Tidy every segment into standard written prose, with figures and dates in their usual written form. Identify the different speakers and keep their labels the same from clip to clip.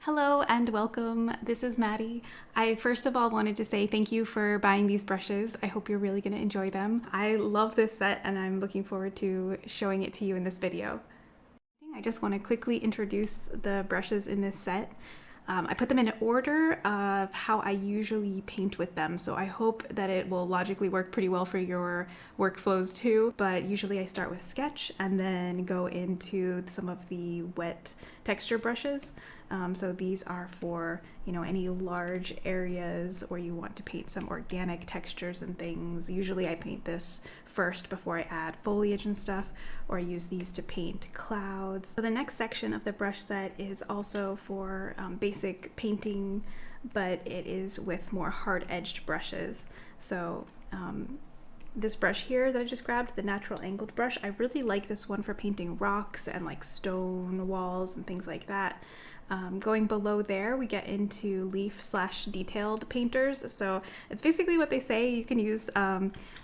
Speaker 1: Hello and welcome. This is Maddie. I first of all wanted to say thank you for buying these brushes. I hope you're really going to enjoy them. I love this set and I'm looking forward to showing it to you in this video. I just want to quickly introduce the brushes in this set. I put them in order of how I usually paint with them, so I hope that it will logically work pretty well for your workflows too. But usually I start with sketch and then go into some of the wet texture brushes. So these are for, any large areas where you want to paint some organic textures and things. Usually I paint this first before I add foliage and stuff, or I use these to paint clouds. So the next section of the brush set is also for basic painting, but it is with more hard-edged brushes. So this brush here that I just grabbed, the natural angled brush, I really like this one for painting rocks and like stone walls and things like that. Going below there, we get into leaf/detailed painters. So it's basically what they say. You can use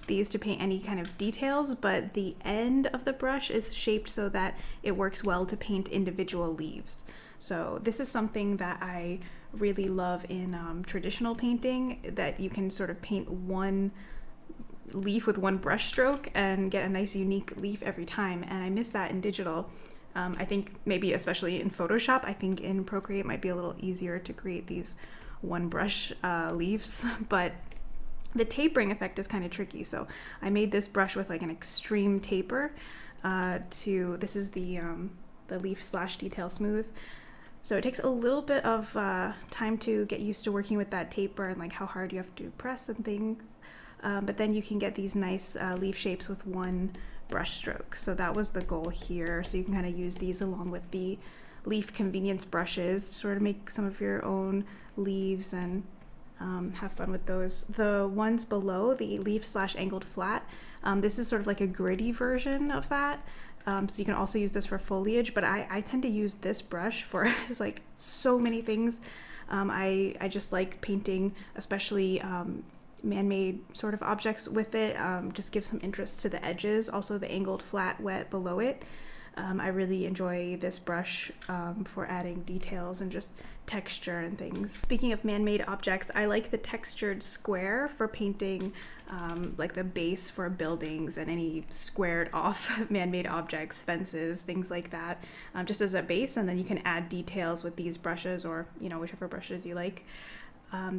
Speaker 1: these to paint any kind of details, but the end of the brush is shaped so that it works well to paint individual leaves. So this is something that I really love in traditional painting, that you can sort of paint one leaf with one brush stroke and get a nice unique leaf every time. And I miss that in digital. I think maybe especially in Photoshop, I think in Procreate it might be a little easier to create these one brush leaves, but the tapering effect is kind of tricky. So I made this brush with like an extreme taper this is the leaf/detail smooth. So it takes a little bit of time to get used to working with that taper and like how hard you have to press and things. But then you can get these nice leaf shapes with one brush stroke. So that was the goal here. So you can kind of use these along with the leaf convenience brushes to sort of make some of your own leaves and have fun with those. The ones below, the leaf/angled flat, this is sort of like a gritty version of that. So you can also use this for foliage, but I tend to use this brush for just like so many things. I just like painting, especially man-made sort of objects with it. Just give some interest to the edges. Also the angled flat wet below it. I really enjoy this brush for adding details and just texture and things. Speaking of man-made objects, I like the textured square for painting like the base for buildings and any squared off man-made objects, fences, things like that, just as a base, and then you can add details with these brushes or whichever brushes you like.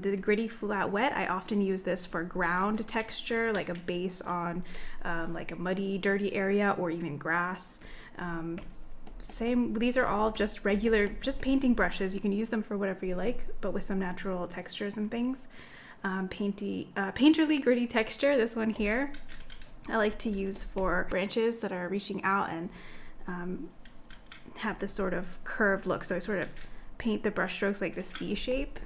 Speaker 1: The gritty flat wet, I often use this for ground texture, like a base on like a muddy, dirty area or even grass. These are all just regular, just painting brushes. You can use them for whatever you like, but with some natural textures and things. Painterly gritty texture, this one here, I like to use for branches that are reaching out and have this sort of curved look. So I sort of paint the brush strokes like the C shape.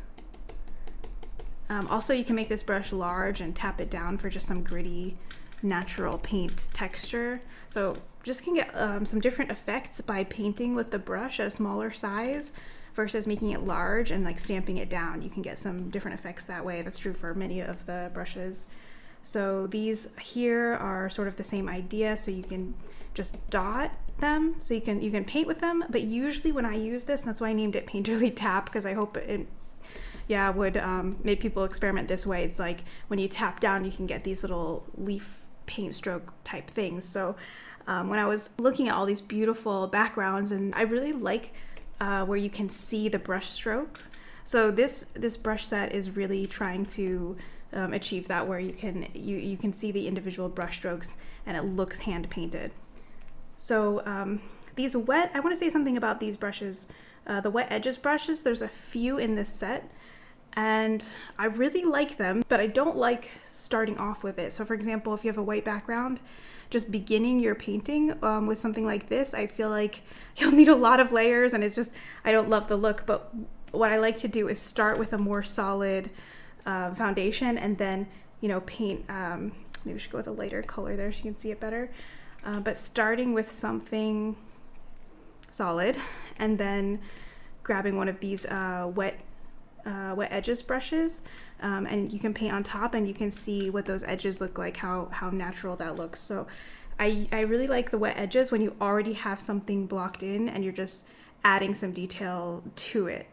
Speaker 1: Also, you can make this brush large and tap it down for just some gritty, natural paint texture. So just can get some different effects by painting with the brush at a smaller size versus making it large and like stamping it down. You can get some different effects that way. That's true for many of the brushes. So these here are sort of the same idea. So you can just dot them. So you can paint with them. But usually when I use this, and that's why I named it Painterly Tap, because I hope it would make people experiment this way. It's like when you tap down, you can get these little leaf paint stroke type things. So when I was looking at all these beautiful backgrounds, and I really like where you can see the brush stroke. So this brush set is really trying to achieve that, where you can see the individual brush strokes and it looks hand painted. So these wet, I want to say something about these brushes. The wet edges brushes, there's a few in this set, and I really like them, but I don't like starting off with it. So for example, if you have a white background, just beginning your painting with something like this, I feel like you'll need a lot of layers, and I don't love the look. But what I like to do is start with a more solid foundation and then paint, maybe we should go with a lighter color there so you can see it better, but starting with something solid and then grabbing one of these wet edges brushes, and you can paint on top and you can see what those edges look like, how natural that looks. So I really like the wet edges when you already have something blocked in and you're just adding some detail to it.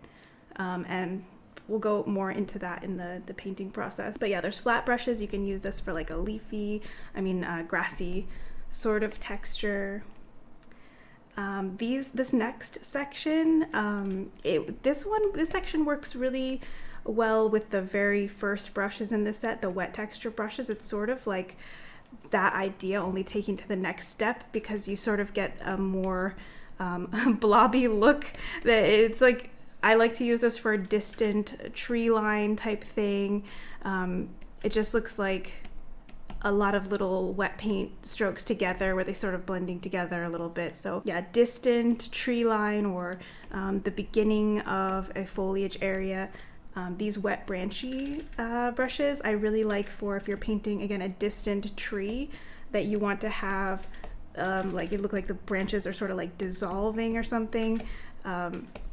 Speaker 1: and we'll go more into that in the painting process. But yeah, there's flat brushes. You can use this for like a leafy, grassy sort of texture. This next section, this section works really well with the very first brushes in this set, the wet texture brushes. It's sort of like that idea, only taking to the next step, because you sort of get a more blobby look. That it's like, I like to use this for a distant tree line type thing. It just looks like a lot of little wet paint strokes together where they sort of blending together a little bit. So yeah, distant tree line, or the beginning of a foliage area. These wet branchy brushes I really like for if you're painting, again, a distant tree that you want to have like it look like the branches are sort of like dissolving or something.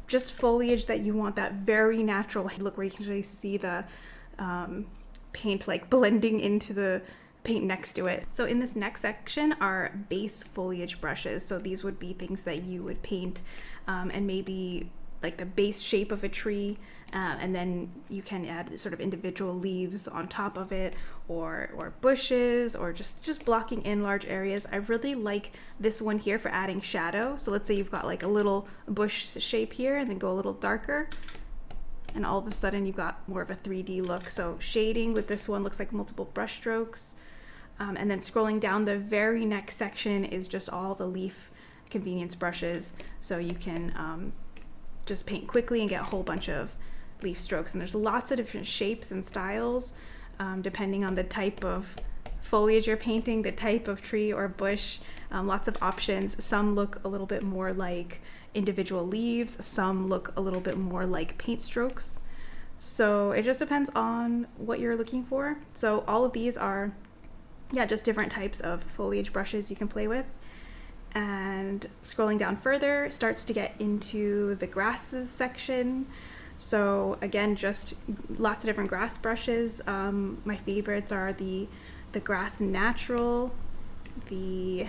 Speaker 1: Just foliage that you want that very natural look where you can actually see the paint like blending into the paint next to it. So in this next section are base foliage brushes. So these would be things that you would paint and maybe like the base shape of a tree, and then you can add sort of individual leaves on top of it, or bushes, or just blocking in large areas. I really like this one here for adding shadow. So let's say you've got like a little bush shape here and then go a little darker, and all of a sudden you've got more of a 3D look. So shading with this one looks like multiple brush strokes. And then scrolling down, the very next section is just all the leaf convenience brushes. So you can just paint quickly and get a whole bunch of leaf strokes. And there's lots of different shapes and styles depending on the type of foliage you're painting, the type of tree or bush. Lots of options. Some look a little bit more like individual leaves. Some look a little bit more like paint strokes. So it just depends on what you're looking for. So all of these are just different types of foliage brushes you can play with. And scrolling down further starts to get into the grasses section. So again, just lots of different grass brushes. My favorites are the grass natural, the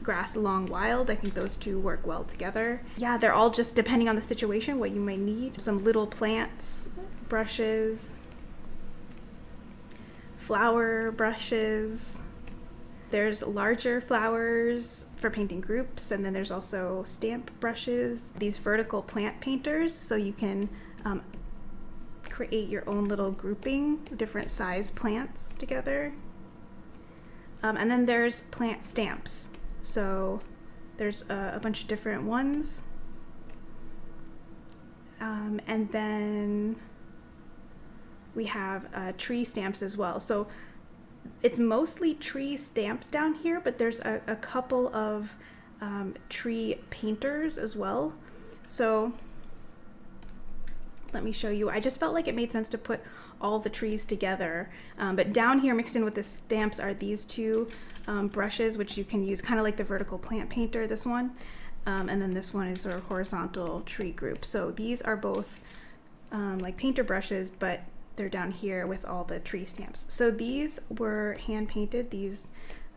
Speaker 1: grass long wild. I think those two work well together. Yeah, they're all just depending on the situation, what you might need. Some little plants brushes, flower brushes. There's larger flowers for painting groups, and then there's also stamp brushes. These vertical plant painters, so you can create your own little grouping of different size plants together. And then there's plant stamps. So there's a bunch of different ones. And then we have tree stamps as well. So it's mostly tree stamps down here, but there's a couple of tree painters as well. So let me show you. I just felt like it made sense to put all the trees together. But down here mixed in with the stamps are these two brushes, which you can use kind of like the vertical plant painter, this one. And then this one is sort of horizontal tree group. So these are both like painter brushes, but they're down here with all the tree stamps. So these were hand painted, these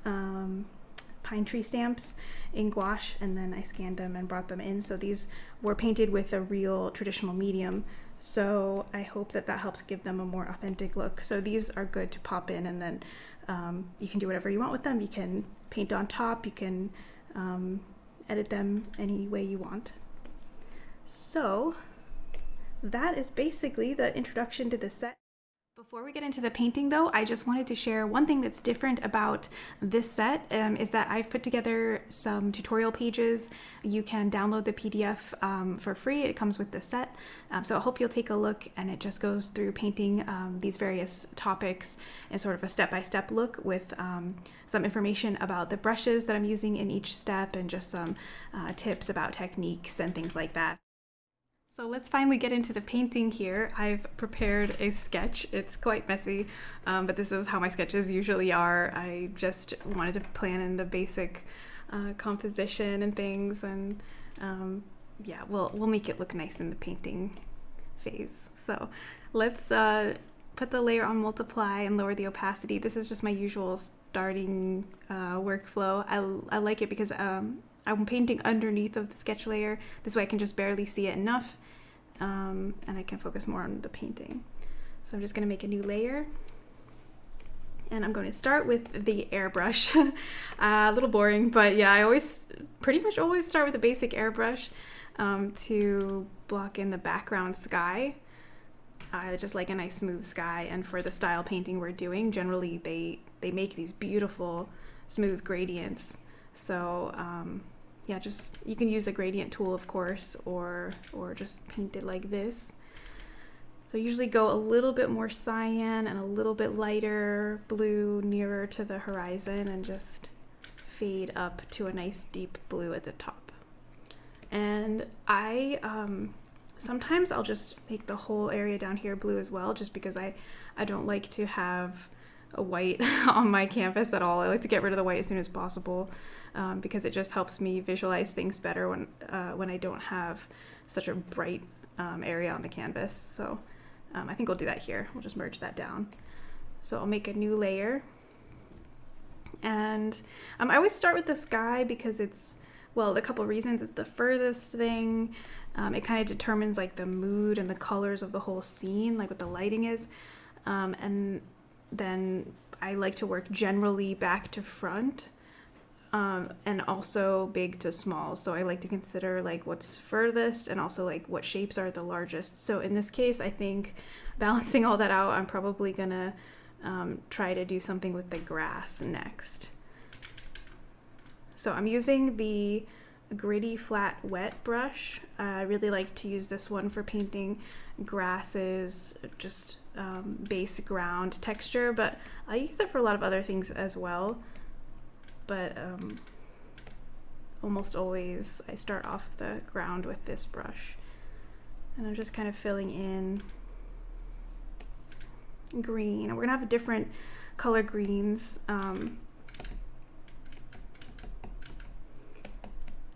Speaker 1: pine tree stamps in gouache, and then I scanned them and brought them in. So these were painted with a real traditional medium. So I hope that helps give them a more authentic look. So these are good to pop in, and then you can do whatever you want with them. You can paint on top, you can edit them any way you want. So that is basically the introduction to the set. Before we get into the painting though, I just wanted to share one thing that's different about this set is that I've put together some tutorial pages. You can download the PDF for free. It comes with the set. So I hope you'll take a look, and it just goes through painting these various topics in sort of a step-by-step look with some information about the brushes that I'm using in each step, and just some tips about techniques and things like that. So let's finally get into the painting here. I've prepared a sketch. It's quite messy, but this is how my sketches usually are. I just wanted to plan in the basic composition and things, and yeah, we'll make it look nice in the painting phase. So let's put the layer on multiply and lower the opacity. This is just my usual starting workflow. I like it because I'm painting underneath of the sketch layer. This way I can just barely see it enough. and I can focus more on the painting. So I'm just gonna make a new layer. And I'm going to start with the airbrush. A little boring, but yeah, I pretty much always start with a basic airbrush to block in the background sky. I just like a nice smooth sky, and for the style painting we're doing, generally they make these beautiful smooth gradients. So yeah, just you can use a gradient tool, of course, or just paint it like this. So I usually go a little bit more cyan and a little bit lighter blue nearer to the horizon, and just fade up to a nice deep blue at the top. And I sometimes I'll just make the whole area down here blue as well, just because I don't like to have a white on my canvas at all. I like to get rid of the white as soon as possible, because it just helps me visualize things better when I don't have such a bright area on the canvas. So I think we'll do that here. We'll just merge that down. So I'll make a new layer. And I always start with the sky because it's, well, a couple of reasons. It's the furthest thing. It kind of determines like the mood and the colors of the whole scene, like what the lighting is. And then I like to work generally back to front, and also big to small. So I like to consider like what's furthest and also like what shapes are the largest. So in this case, I think balancing all that out, I'm probably gonna try to do something with the grass next. So I'm using the gritty flat wet brush. I really like to use this one for painting grasses, just base ground texture, but I use it for a lot of other things as well. But almost always I start off the ground with this brush, and I'm just kind of filling in green. And we're gonna have different color greens.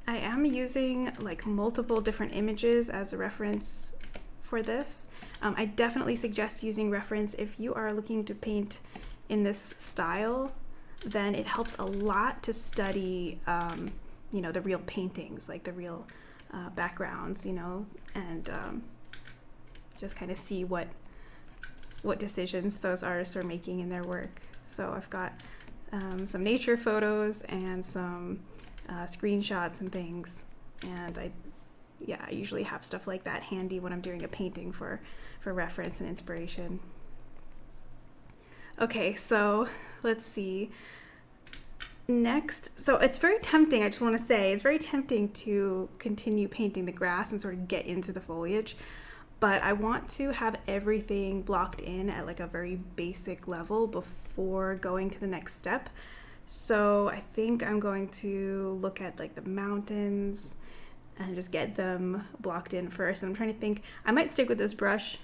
Speaker 1: I am using like multiple different images as a reference for this. I definitely suggest using reference if you are looking to paint in this style. Then it helps a lot to study, you know, the real paintings, like the real backgrounds, you know, and just kind of see what decisions those artists are making in their work. So I've got some nature photos and some screenshots and things, and I usually have stuff like that handy when I'm doing a painting for reference and inspiration. Okay, so let's see. Next, so it's very tempting, I just want to say, it's very tempting to continue painting the grass and sort of get into the foliage, but I want to have everything blocked in at like a very basic level before going to the next step. So I think I'm going to look at like the mountains and just get them blocked in first. And I'm trying to think, I might stick with this brush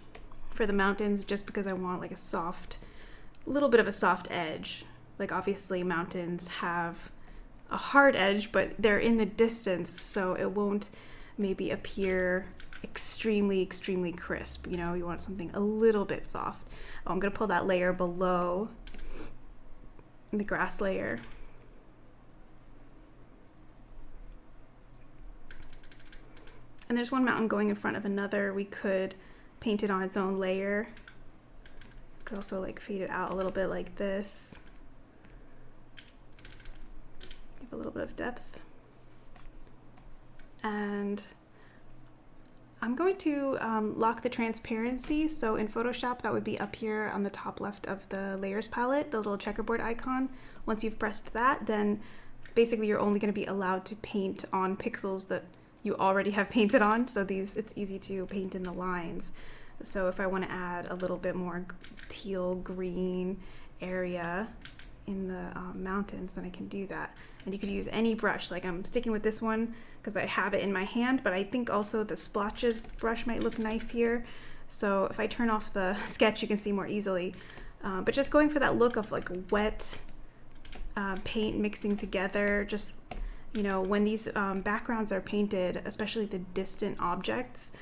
Speaker 1: for the mountains just because I want like a little bit of a soft edge. Like obviously mountains have a hard edge, but they're in the distance, so it won't maybe appear extremely crisp. You know, you want something a little bit soft. Oh, I'm gonna pull that layer below the grass layer. And there's one mountain going in front of another. We could paint it on its own layer. Could also like fade it out a little bit like this. Give a little bit of depth. And I'm going to lock the transparency. So in Photoshop, that would be up here on the top left of the layers palette, the little checkerboard icon. Once you've pressed that, then basically you're only going to be allowed to paint on pixels that you already have painted on. So it's easy to paint in the lines. So if I want to add a little bit more teal green area in the mountains, then I can do that. And you could use any brush. Like I'm sticking with this one because I have it in my hand, but I think also the splotches brush might look nice here. So if I turn off the sketch, you can see more easily. But just going for that look of like wet paint mixing together, just, you know, when these backgrounds are painted, especially the distant objects,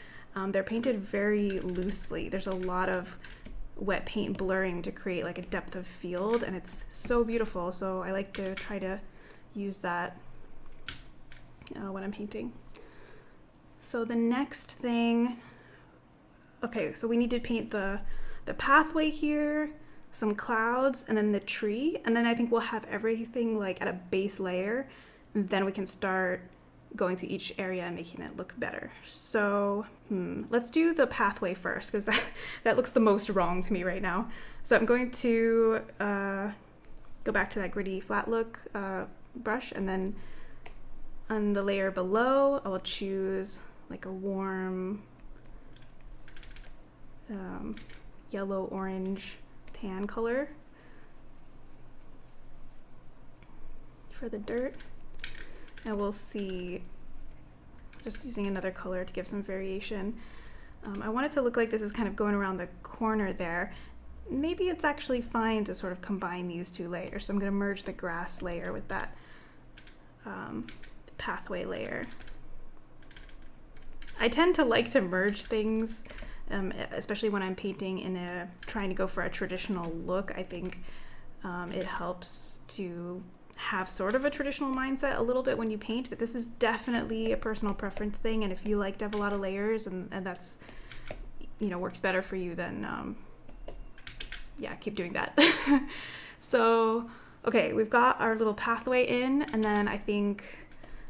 Speaker 1: they're painted very loosely. There's a lot of wet paint blurring to create like a depth of field, and it's so beautiful. So I like to try to use that when I'm painting. So the next thing Okay, so we need to paint the pathway here, some clouds, and then the tree. And then I think we'll have everything like at a base layer. And then we can start going to each area and making it look better. So let's do the pathway first, because that looks the most wrong to me right now. So I'm going to go back to that gritty flat look brush, and then on the layer below, I will choose like a warm yellow, orange, tan color for the dirt. And we'll see, just using another color to give some variation. I want it to look like this is kind of going around the corner there. Maybe it's actually fine to sort of combine these two layers. So I'm going to merge the grass layer with that pathway layer. I tend to like to merge things, especially when I'm painting in trying to go for a traditional look. I think it helps to have sort of a traditional mindset a little bit when you paint, but this is definitely a personal preference thing. And if you like to have a lot of layers and that's, works better for you, then yeah, keep doing that. So, okay, we've got our little pathway in, and then I think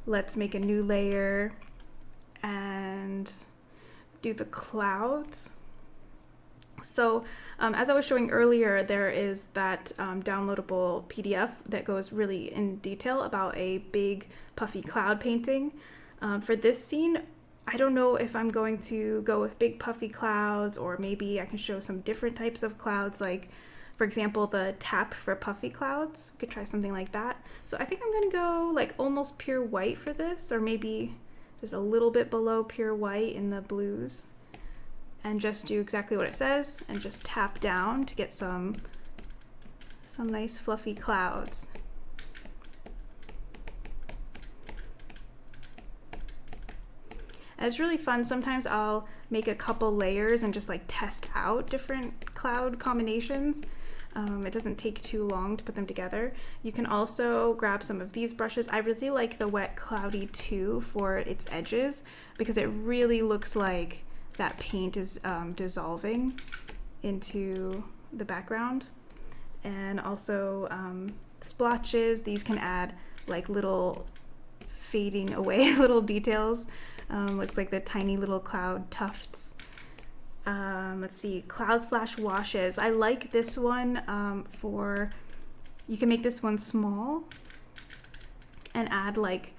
Speaker 1: let's make a new layer and do the clouds. So as I was showing earlier, there is that downloadable PDF that goes really in detail about a big puffy cloud painting. For this scene, I don't know if I'm going to go with big puffy clouds, or maybe I can show some different types of clouds, like for example the tap for puffy clouds. We could try something like that. So I think I'm gonna go like almost pure white for this, or maybe just a little bit below pure white in the blues, and just do exactly what it says and just tap down to get some nice fluffy clouds. And it's really fun. Sometimes I'll make a couple layers and just like test out different cloud combinations. It doesn't take too long to put them together. You can also grab some of these brushes. I really like the Wet Cloudy 2 for its edges, because it really looks like that paint is dissolving into the background. And also splotches, these can add like little fading away little details. Looks like the tiny little cloud tufts. Let's see, cloud/washes. I like this one you can make this one small and add like,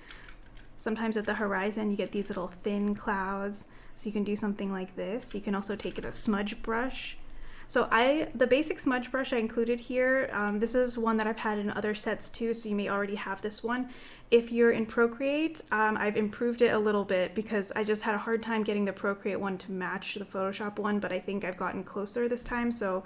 Speaker 1: sometimes at the horizon you get these little thin clouds. So you can do something like this. You can also take it a smudge brush. So the basic smudge brush I included here, this is one that I've had in other sets too, so you may already have this one. If you're in Procreate, I've improved it a little bit because I just had a hard time getting the Procreate one to match the Photoshop one, but I think I've gotten closer this time, so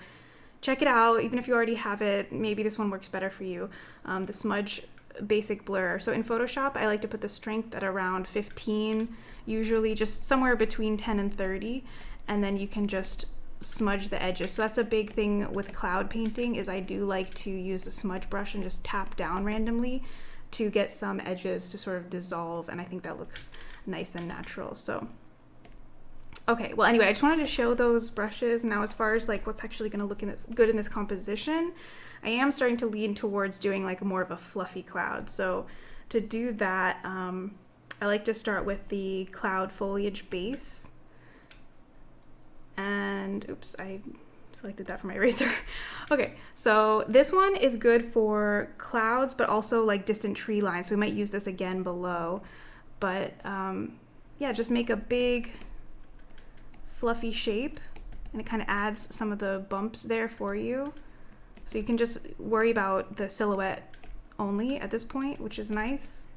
Speaker 1: check it out. Even if you already have it, maybe this one works better for you. The smudge basic blur. So in Photoshop, I like to put the strength at around 15, usually just somewhere between 10 and 30, and then you can just smudge the edges. So that's a big thing with cloud painting, is I do like to use the smudge brush and just tap down randomly to get some edges to sort of dissolve, and I think that looks nice and natural. So okay, well anyway, I just wanted to show those brushes. Now as far as like what's actually going to look good in this composition, I am starting to lean towards doing like more of a fluffy cloud. So to do that, I like to start with the cloud foliage base. And oops, I selected that for my eraser. Okay, so this one is good for clouds, but also like distant tree lines. So we might use this again below. But yeah, just make a big fluffy shape, and it kind of adds some of the bumps there for you. So you can just worry about the silhouette only at this point, which is nice.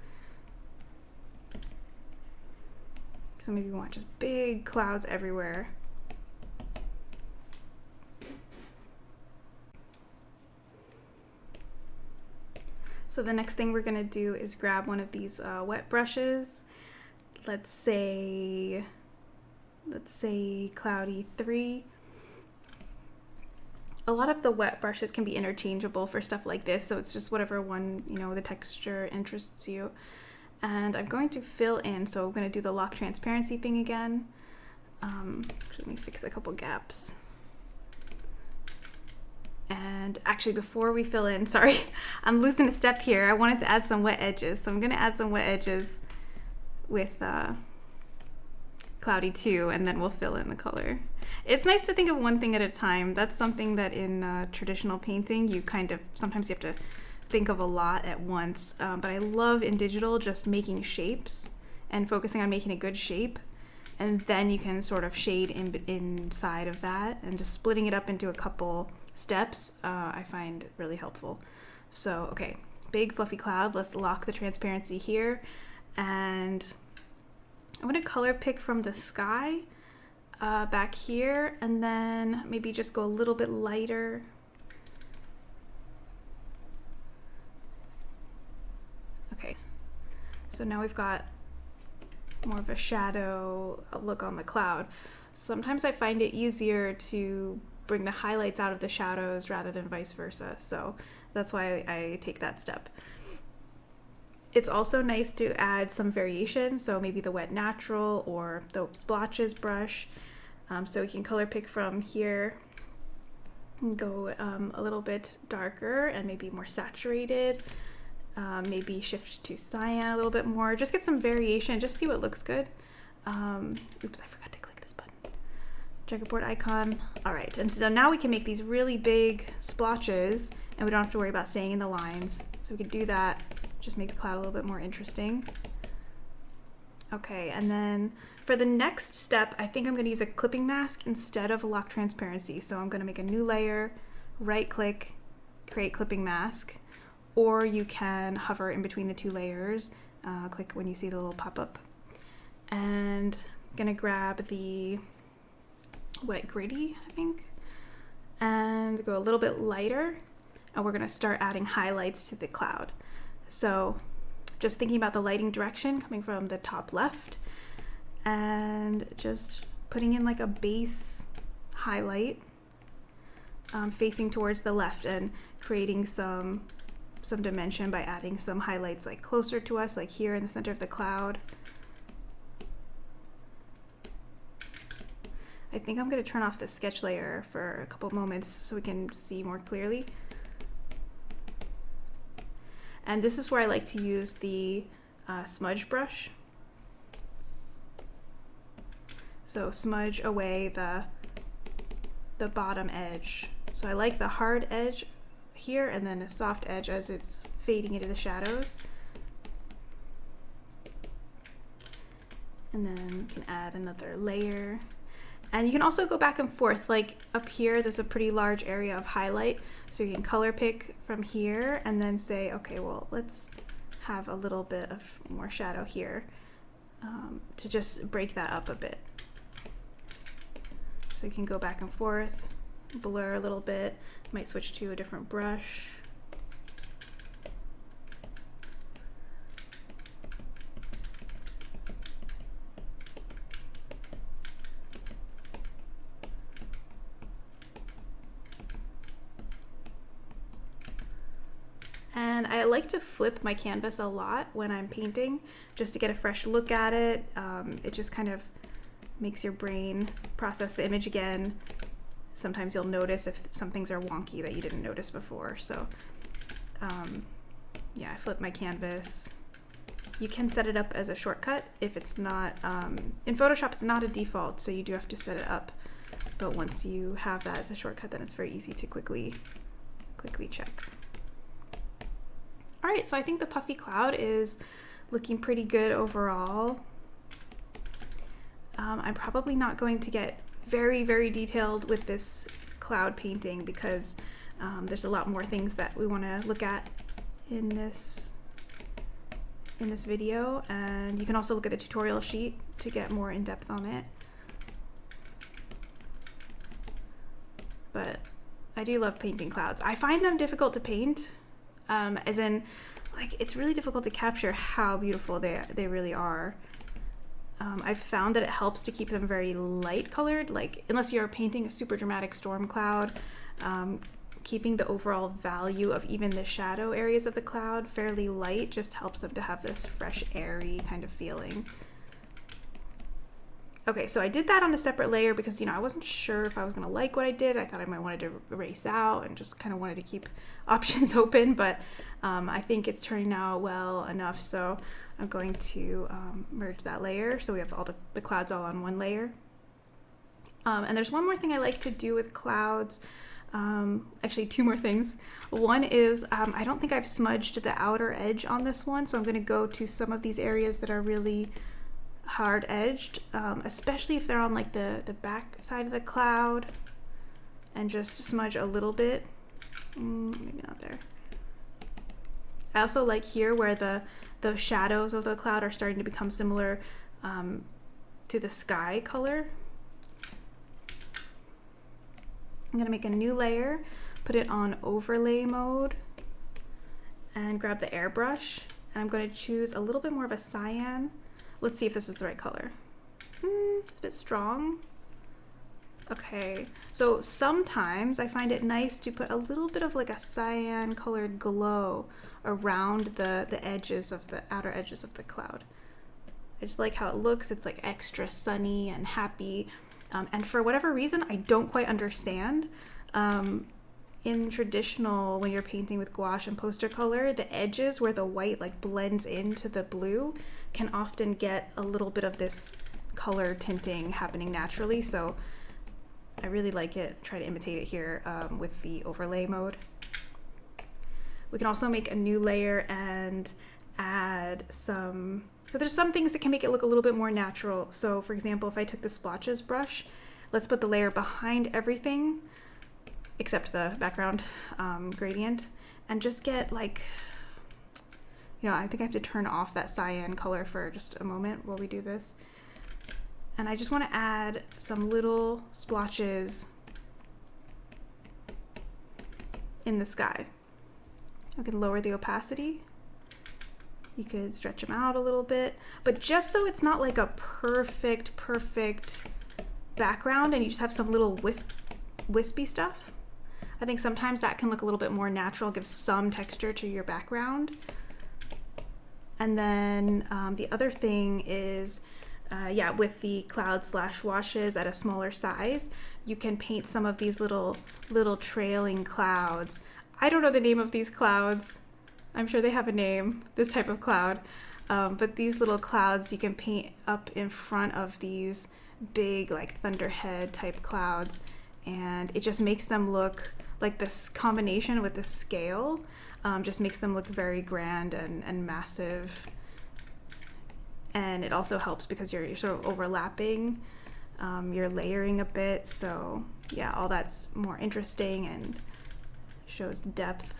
Speaker 1: Some of you want just big clouds everywhere. So the next thing we're gonna do is grab one of these wet brushes. Let's say Cloudy 3. A lot of the wet brushes can be interchangeable for stuff like this, so it's just whatever one, the texture interests you. And I'm going to fill in, so I'm going to do the lock transparency thing again. Let me fix a couple gaps. And actually, before we fill in, sorry, I'm losing a step here. I wanted to add some wet edges. So I'm gonna add some wet edges with Cloudy 2, and then we'll fill in the color. It's nice to think of one thing at a time. That's something that in traditional painting, you sometimes you have to think of a lot at once. But I love in digital just making shapes and focusing on making a good shape. And then you can sort of shade inside of that, and just splitting it up into a couple steps I find really helpful. So, okay, big fluffy cloud. Let's lock the transparency here. And I'm going to color pick from the sky back here, and then maybe just go a little bit lighter. Okay, so now we've got more of a shadow look on the cloud. Sometimes I find it easier to bring the highlights out of the shadows rather than vice versa, so that's why I take that step. It's also nice to add some variation, so maybe the wet natural or the splotches brush. So we can color pick from here and go a little bit darker and maybe more saturated. Maybe shift to cyan a little bit more. Just get some variation, just see what looks good. Oops, I forgot to click this button. Checkerboard icon. All right, and so now we can make these really big splotches, and we don't have to worry about staying in the lines. So we could do that, just make the cloud a little bit more interesting. Okay, and then for the next step, I think I'm going to use a clipping mask instead of a lock transparency. So I'm going to make a new layer, right click, create clipping mask, or you can hover in between the two layers, click when you see the little pop-up. And I'm going to grab the wet gritty, I think, and go a little bit lighter, and we're going to start adding highlights to the cloud. So just thinking about the lighting direction coming from the top left, and just putting in like a base highlight facing towards the left, and creating some dimension by adding some highlights like closer to us, like here in the center of the cloud. I think I'm going to turn off the sketch layer for a couple moments so we can see more clearly. And this is where I like to use the smudge brush. So smudge away the bottom edge. So I like the hard edge here, and then a soft edge as it's fading into the shadows. And then you can add another layer. And you can also go back and forth, like up here there's a pretty large area of highlight, so you can color pick from here and then say, okay, well, let's have a little bit of more shadow here to just break that up a bit. So you can go back and forth, blur a little bit, might switch to a different brush. And I like to flip my canvas a lot when I'm painting, just to get a fresh look at it. It just kind of makes your brain process the image again. Sometimes you'll notice if some things are wonky that you didn't notice before. So yeah, I flip my canvas. You can set it up as a shortcut if it's not, in Photoshop it's not a default, so you do have to set it up. But once you have that as a shortcut, then it's very easy to quickly check. All right, so I think the puffy cloud is looking pretty good overall. I'm probably not going to get very, very detailed with this cloud painting because there's a lot more things that we want to look at in this video, and you can also look at the tutorial sheet to get more in depth on it. But I do love painting clouds. I find them difficult to paint. As in, like, it's really difficult to capture how beautiful they really are. I've found that it helps to keep them very light colored, like unless you're painting a super dramatic storm cloud, keeping the overall value of even the shadow areas of the cloud fairly light just helps them to have this fresh, airy kind of feeling. Okay, so I did that on a separate layer because, you know, I wasn't sure if I was going to like what I did. I thought I might wanted to erase out and just kind of wanted to keep options open, but I think it's turning out well enough. So I'm going to merge that layer. So we have all the clouds all on one layer. And there's one more thing I like to do with clouds. Actually, two more things. One is I don't think I've smudged the outer edge on this one. So I'm going to go to some of these areas that are really hard edged, especially if they're on like the back side of the cloud, and just smudge a little bit. Maybe not there. I also like here where the shadows of the cloud are starting to become similar to the sky color. I'm gonna make a new layer, put it on overlay mode, and grab the airbrush, and I'm going to choose a little bit more of a cyan. Let's see if this is the right color. It's a bit strong. Okay, so sometimes I find it nice to put a little bit of like a cyan colored glow around the edges of the outer edges of the cloud. I just like how it looks. It's like extra sunny and happy. And for whatever reason, I don't quite understand. In traditional, when you're painting with gouache and poster color, the edges where the white like blends into the blue can often get a little bit of this color tinting happening naturally. So I really like it. Try to imitate it here with the overlay mode. We can also make a new layer and add some, so there's some things that can make it look a little bit more natural. So for example, if I took the splotches brush, let's put the layer behind everything except the background gradient, and just get like, you know, I think I have to turn off that cyan color for just a moment while we do this. And I just want to add some little splotches in the sky. I can lower the opacity. You could stretch them out a little bit, but just so it's not like a perfect background and you just have some little wispy stuff. I think sometimes that can look a little bit more natural, give some texture to your background. And then the other thing is, with the cloud / washes at a smaller size, you can paint some of these little trailing clouds. I don't know the name of these clouds. I'm sure they have a name, this type of cloud. But these little clouds you can paint up in front of these big like thunderhead type clouds, and it just makes them look like this combination with the scale just makes them look very grand and massive. And it also helps because you're sort of overlapping, you're layering a bit, so yeah, all that's more interesting and shows the depth.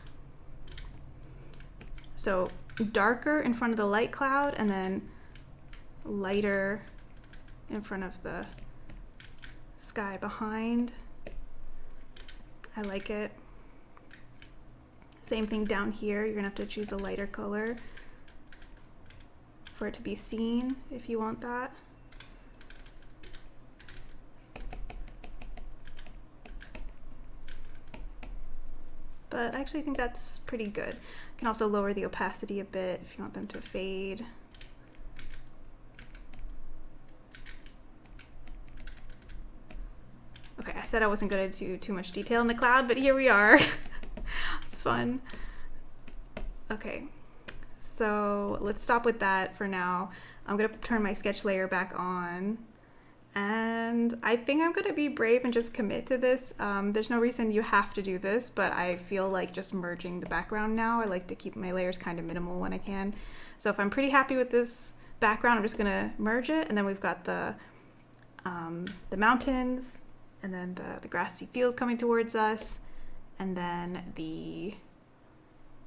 Speaker 1: So darker in front of the light cloud and then lighter in front of the sky behind. I like it. Same thing down here. You're gonna have to choose a lighter color for it to be seen if you want that. But I actually think that's pretty good. You can also lower the opacity a bit if you want them to fade. Okay, I said I wasn't going to do too much detail in the cloud, but here we are. It's fun. Okay, so let's stop with that for now. I'm going to turn my sketch layer back on. And I think I'm going to be brave and just commit to this. There's no reason you have to do this, but I feel like just merging the background now. I like to keep my layers kind of minimal when I can. So if I'm pretty happy with this background, I'm just going to merge it. And then we've got the mountains, and then the grassy field coming towards us, and then the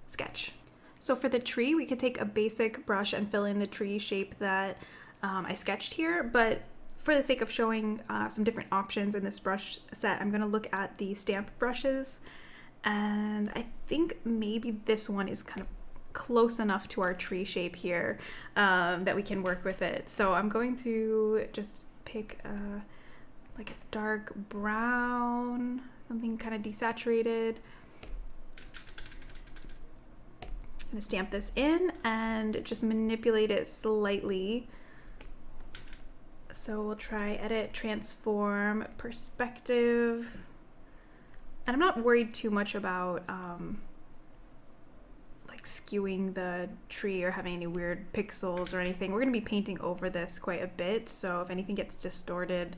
Speaker 1: sketch. So for the tree, we could take a basic brush and fill in the tree shape that I sketched here, but for the sake of showing some different options in this brush set, I'm gonna look at the stamp brushes, and I think maybe this one is kind of close enough to our tree shape here that we can work with it. So I'm going to just pick like a dark brown, something kind of desaturated. I'm gonna stamp this in and just manipulate it slightly So we'll try edit, transform, perspective. And I'm not worried too much about like skewing the tree or having any weird pixels or anything. We're going to be painting over this quite a bit, so if anything gets distorted,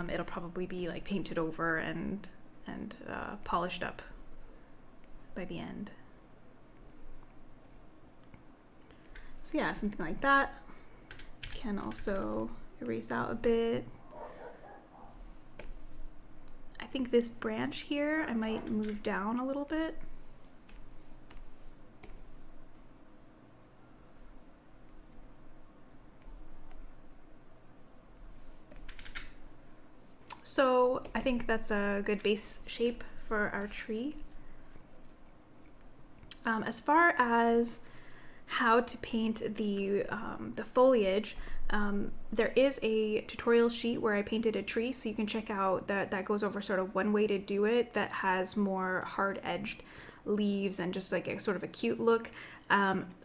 Speaker 1: it'll probably be like painted over and polished up by the end. So yeah, something like that. Can also erase out a bit. I think this branch here, I might move down a little bit. So I think that's a good base shape for our tree. As far as how to paint the foliage, there is a tutorial sheet where I painted a tree, so you can check out that goes over sort of one way to do it that has more hard-edged leaves and just like a sort of a cute look.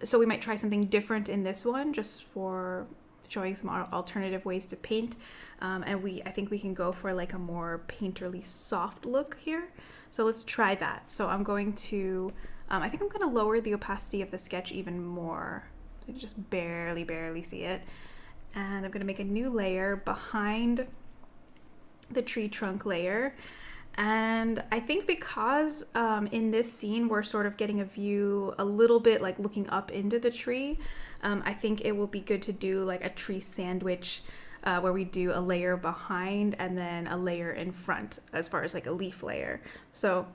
Speaker 1: So we might try something different in this one just for showing some alternative ways to paint. And I think we can go for like a more painterly soft look here. So let's try that. So I'm going to, I think I'm going to lower the opacity of the sketch even more. So you just barely see it. And I'm going to make a new layer behind the tree trunk layer. And I think because in this scene we're sort of getting a view a little bit like looking up into the tree, I think it will be good to do like a tree sandwich where we do a layer behind and then a layer in front as far as like a leaf layer. So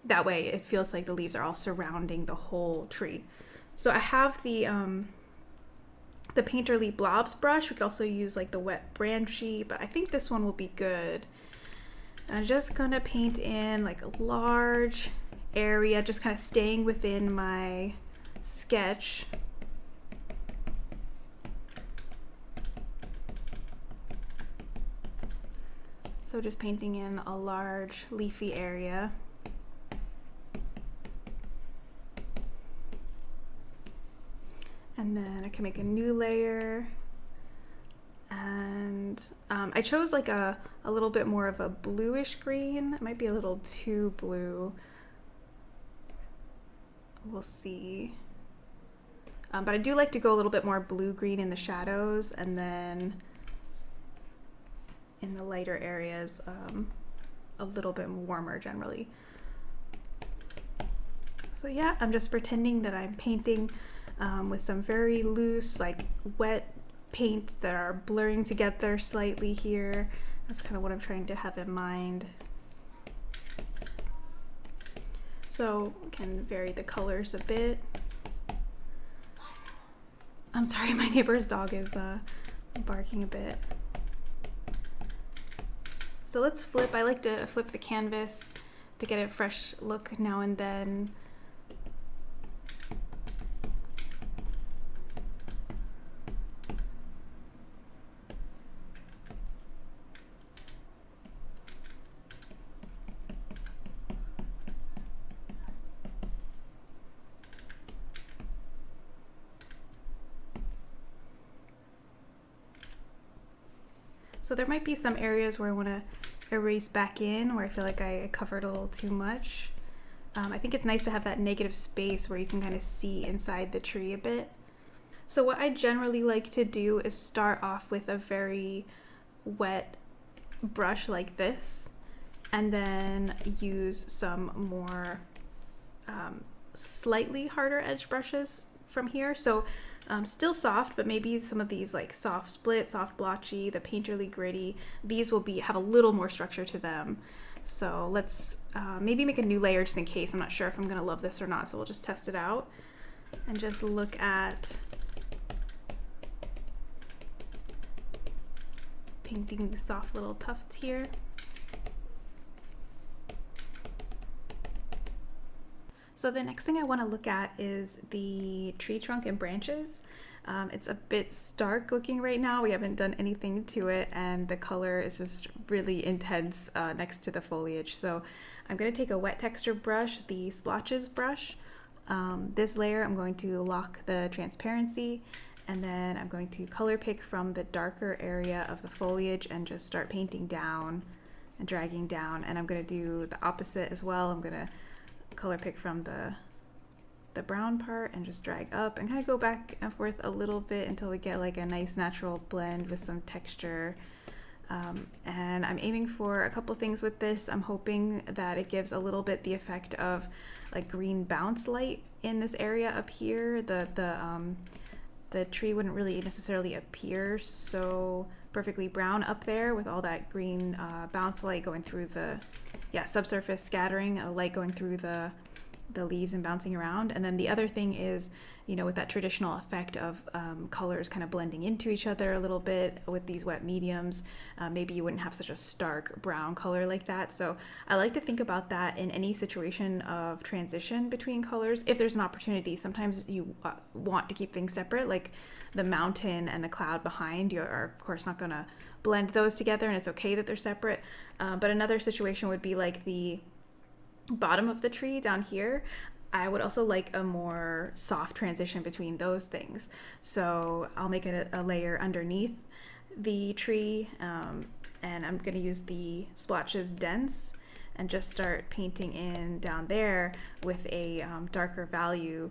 Speaker 1: that way it feels like the leaves are all surrounding the whole tree. So I have the Painterly Blobs brush. We could also use like the wet branchy, but I think this one will be good. I'm just gonna paint in like a large area, just kind of staying within my sketch. So just painting in a large leafy area. And then I can make a new layer. And I chose like a little bit more of a bluish green. It might be a little too blue. We'll see. But I do like to go a little bit more blue-green in the shadows, and then in the lighter areas, a little bit warmer generally. So yeah, I'm just pretending that I'm painting with some very loose, like wet paints that are blurring together slightly here. That's kind of what I'm trying to have in mind. So we can vary the colors a bit. I'm sorry, my neighbor's dog is barking a bit. So let's flip. I like to flip the canvas to get a fresh look now and then. So there might be some areas where I want to erase back in, where I feel like I covered a little too much. I think it's nice to have that negative space where you can kind of see inside the tree a bit. So what I generally like to do is start off with a very wet brush like this, and then use some more slightly harder edge brushes from here. So still soft, but maybe some of these like soft split, soft blotchy, the painterly gritty, these will have a little more structure to them. So let's maybe make a new layer just in case. I'm not sure if I'm gonna love this or not, so we'll just test it out and just look at painting these soft little tufts here. So the next thing I want to look at is the tree trunk and branches. It's a bit stark looking right now. We haven't done anything to it, and the color is just really intense next to the foliage. So I'm going to take a wet texture brush, the splotches brush. This layer I'm going to lock the transparency, And then I'm going to color pick from the darker area of the foliage and just start painting down and dragging down. And I'm going to do the opposite as well. I'm going to color pick from the brown part and just drag up and kind of go back and forth a little bit until we get like a nice natural blend with some texture. And I'm aiming for a couple things with this. I'm hoping that it gives a little bit the effect of like green bounce light in this area up here. The tree wouldn't really necessarily appear so perfectly brown up there with all that green bounce light going through the subsurface scattering, light going through the leaves and bouncing around. And then the other thing is, you know, with that traditional effect of colors kind of blending into each other a little bit with these wet mediums, maybe you wouldn't have such a stark brown color like that. So I like to think about that in any situation of transition between colors. If there's an opportunity, sometimes you want to keep things separate, like the mountain and the cloud behind. You are of course not going to blend those together, and it's okay that they're separate. But another situation would be like the bottom of the tree down here. I would also like a more soft transition between those things. So I'll make a layer underneath the tree, and I'm going to use the splotches dense and just start painting in down there with a darker value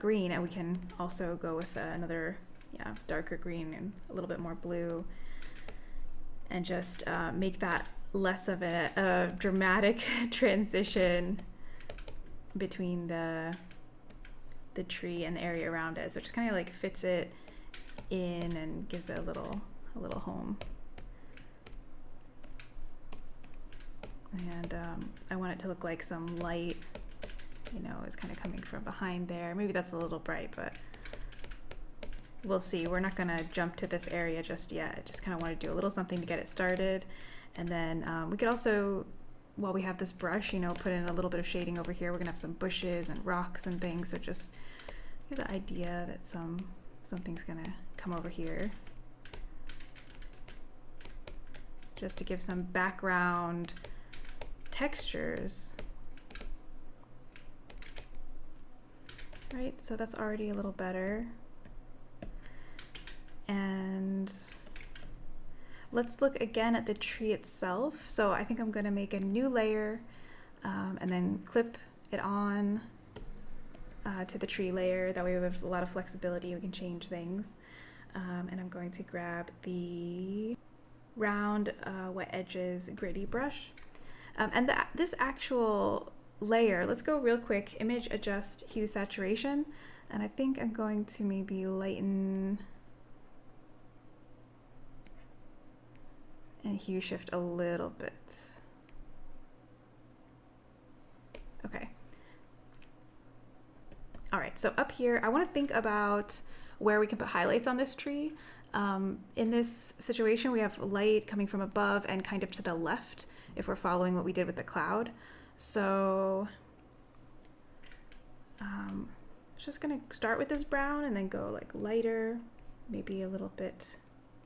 Speaker 1: green. And we can also go with another darker green and a little bit more blue, and just make that less of a dramatic transition between the tree and the area around it. So it just kind of like fits it in and gives it a little home. And I want it to look like some light, you know, is kind of coming from behind there. Maybe that's a little bright, but we'll see. We're not gonna jump to this area just yet. I just kind of want to do a little something to get it started. And then we could also, while we have this brush, you know, put in a little bit of shading over here. We're gonna have some bushes and rocks and things. So just give the idea that something's gonna come over here, just to give some background textures. Right, so that's already a little better. And let's look again at the tree itself. So I think I'm going to make a new layer and then clip it on to the tree layer. That way we have a lot of flexibility. We can change things. And I'm going to grab the round wet edges gritty brush. And this actual layer, let's go real quick. Image adjust hue saturation. And I think I'm going to maybe lighten and hue shift a little bit. Okay. All right, so up here, I want to think about where we can put highlights on this tree. In this situation, we have light coming from above and kind of to the left if we're following what we did with the cloud. So just gonna start with this brown and then go like lighter, maybe a little bit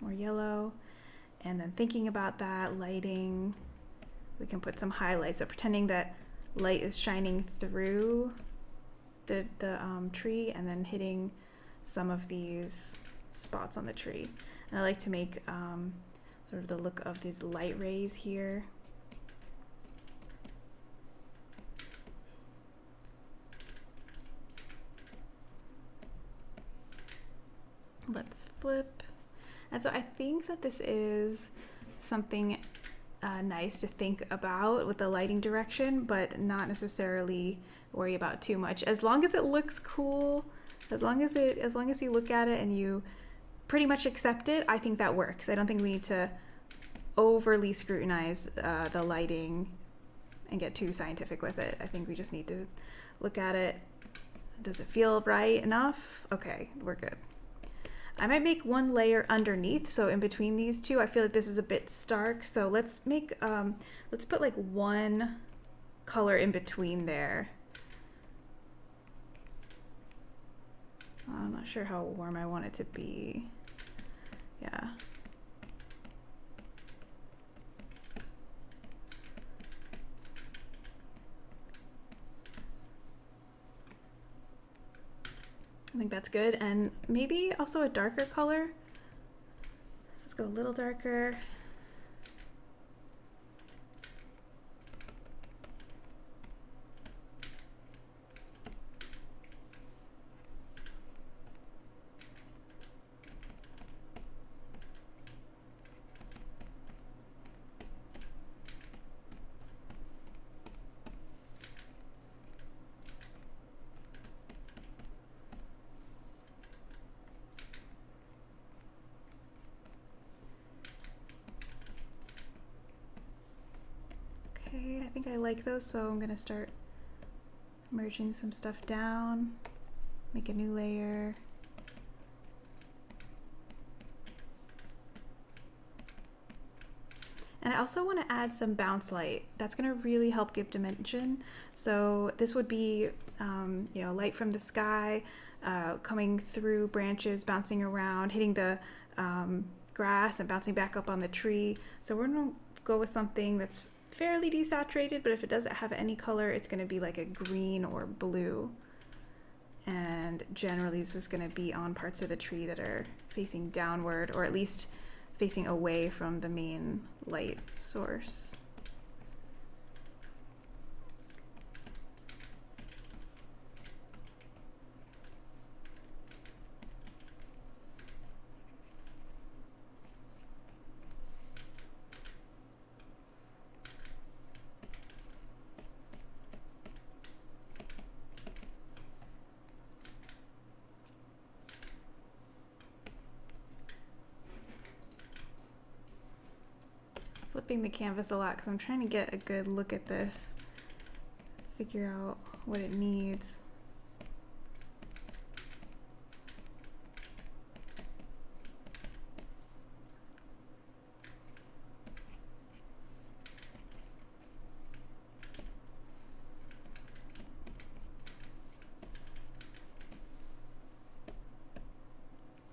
Speaker 1: more yellow. And then thinking about that lighting, we can put some highlights. So pretending that light is shining through the tree and then hitting some of these spots on the tree. And I like to make sort of the look of these light rays here. Let's flip. And so I think that this is something nice to think about with the lighting direction, but not necessarily worry about too much. As long as it looks cool, as long as you look at it and you pretty much accept it, I think that works. I don't think we need to overly scrutinize the lighting and get too scientific with it. I think we just need to look at it. Does it feel right enough? Okay, we're good. I might make one layer underneath, so in between these two. I feel like this is a bit stark, so let's make let's put like one color in between there. I'm not sure how warm I want it to be. Yeah. I think that's good. And maybe also a darker color. So let's go a little darker. Okay, I think I like those, so I'm gonna start merging some stuff down, make a new layer. And I also want to add some bounce light. That's going to really help give dimension. So this would be, you know, light from the sky, coming through branches, bouncing around, hitting the grass and bouncing back up on the tree. So we're going to go with something that's fairly desaturated, but if it doesn't have any color, it's going to be like a green or blue. And generally this is going to be on parts of the tree that are facing downward, or at least facing away from the main light source. Flipping the canvas a lot because I'm trying to get a good look at this, figure out what it needs.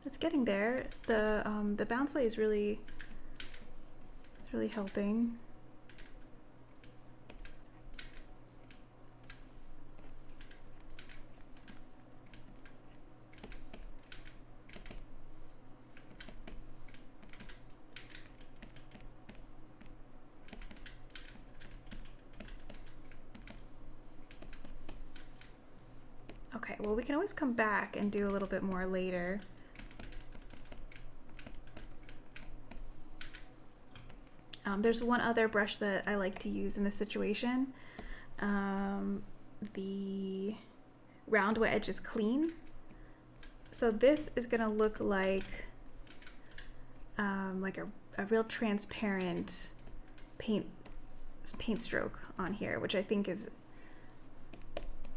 Speaker 1: It's getting there. The bounce light is really helping. Okay, well, we can always come back and do a little bit more later. There's one other brush that I like to use in this situation. The round wet edge is clean. So this is gonna look like a real transparent paint stroke on here, which I think is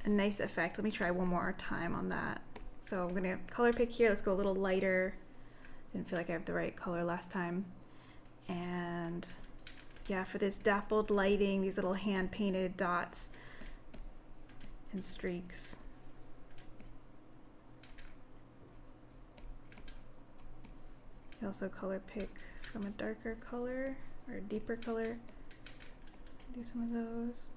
Speaker 1: a nice effect. Let me try one more time on that. So I'm gonna color pick here. Let's go a little lighter. Didn't feel like I have the right color last time. And yeah, for this dappled lighting, these little hand painted dots and streaks. You can also color pick from a darker color or a deeper color. Do some of those.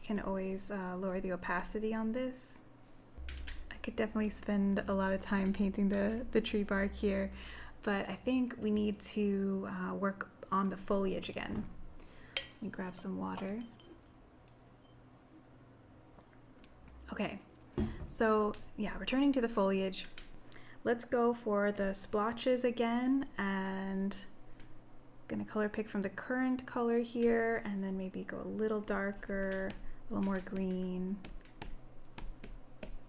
Speaker 1: Can always lower the opacity on this. I could definitely spend a lot of time painting the tree bark here, but I think we need to work on the foliage again. Let me grab some water. Okay, so yeah, returning to the foliage, let's go for the splotches again, and I'm gonna color pick from the current color here, and then maybe go a little darker, a little more green.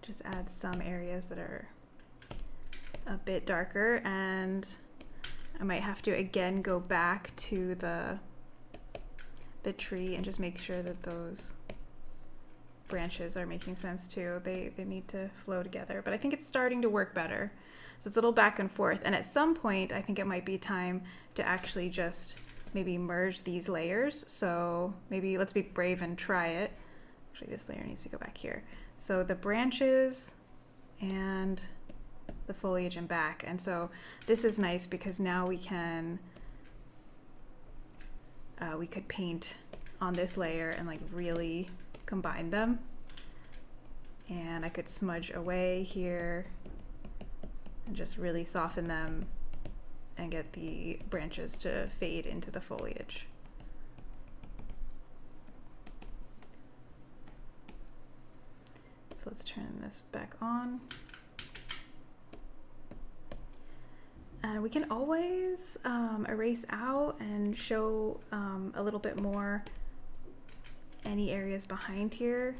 Speaker 1: Just add some areas that are a bit darker, and I might have to again go back to the tree and just make sure that those branches are making sense too. They need to flow together, but I think it's starting to work better. So it's a little back and forth, and at some point I think it might be time to actually just maybe merge these layers. So maybe let's be brave and try it. Actually, this layer needs to go back here. So the branches and the foliage and back. And so this is nice because now we can we could paint on this layer and like really combine them. And I could smudge away here and just really soften them and get the branches to fade into the foliage. So let's turn this back on. And we can always erase out and show a little bit more any areas behind here.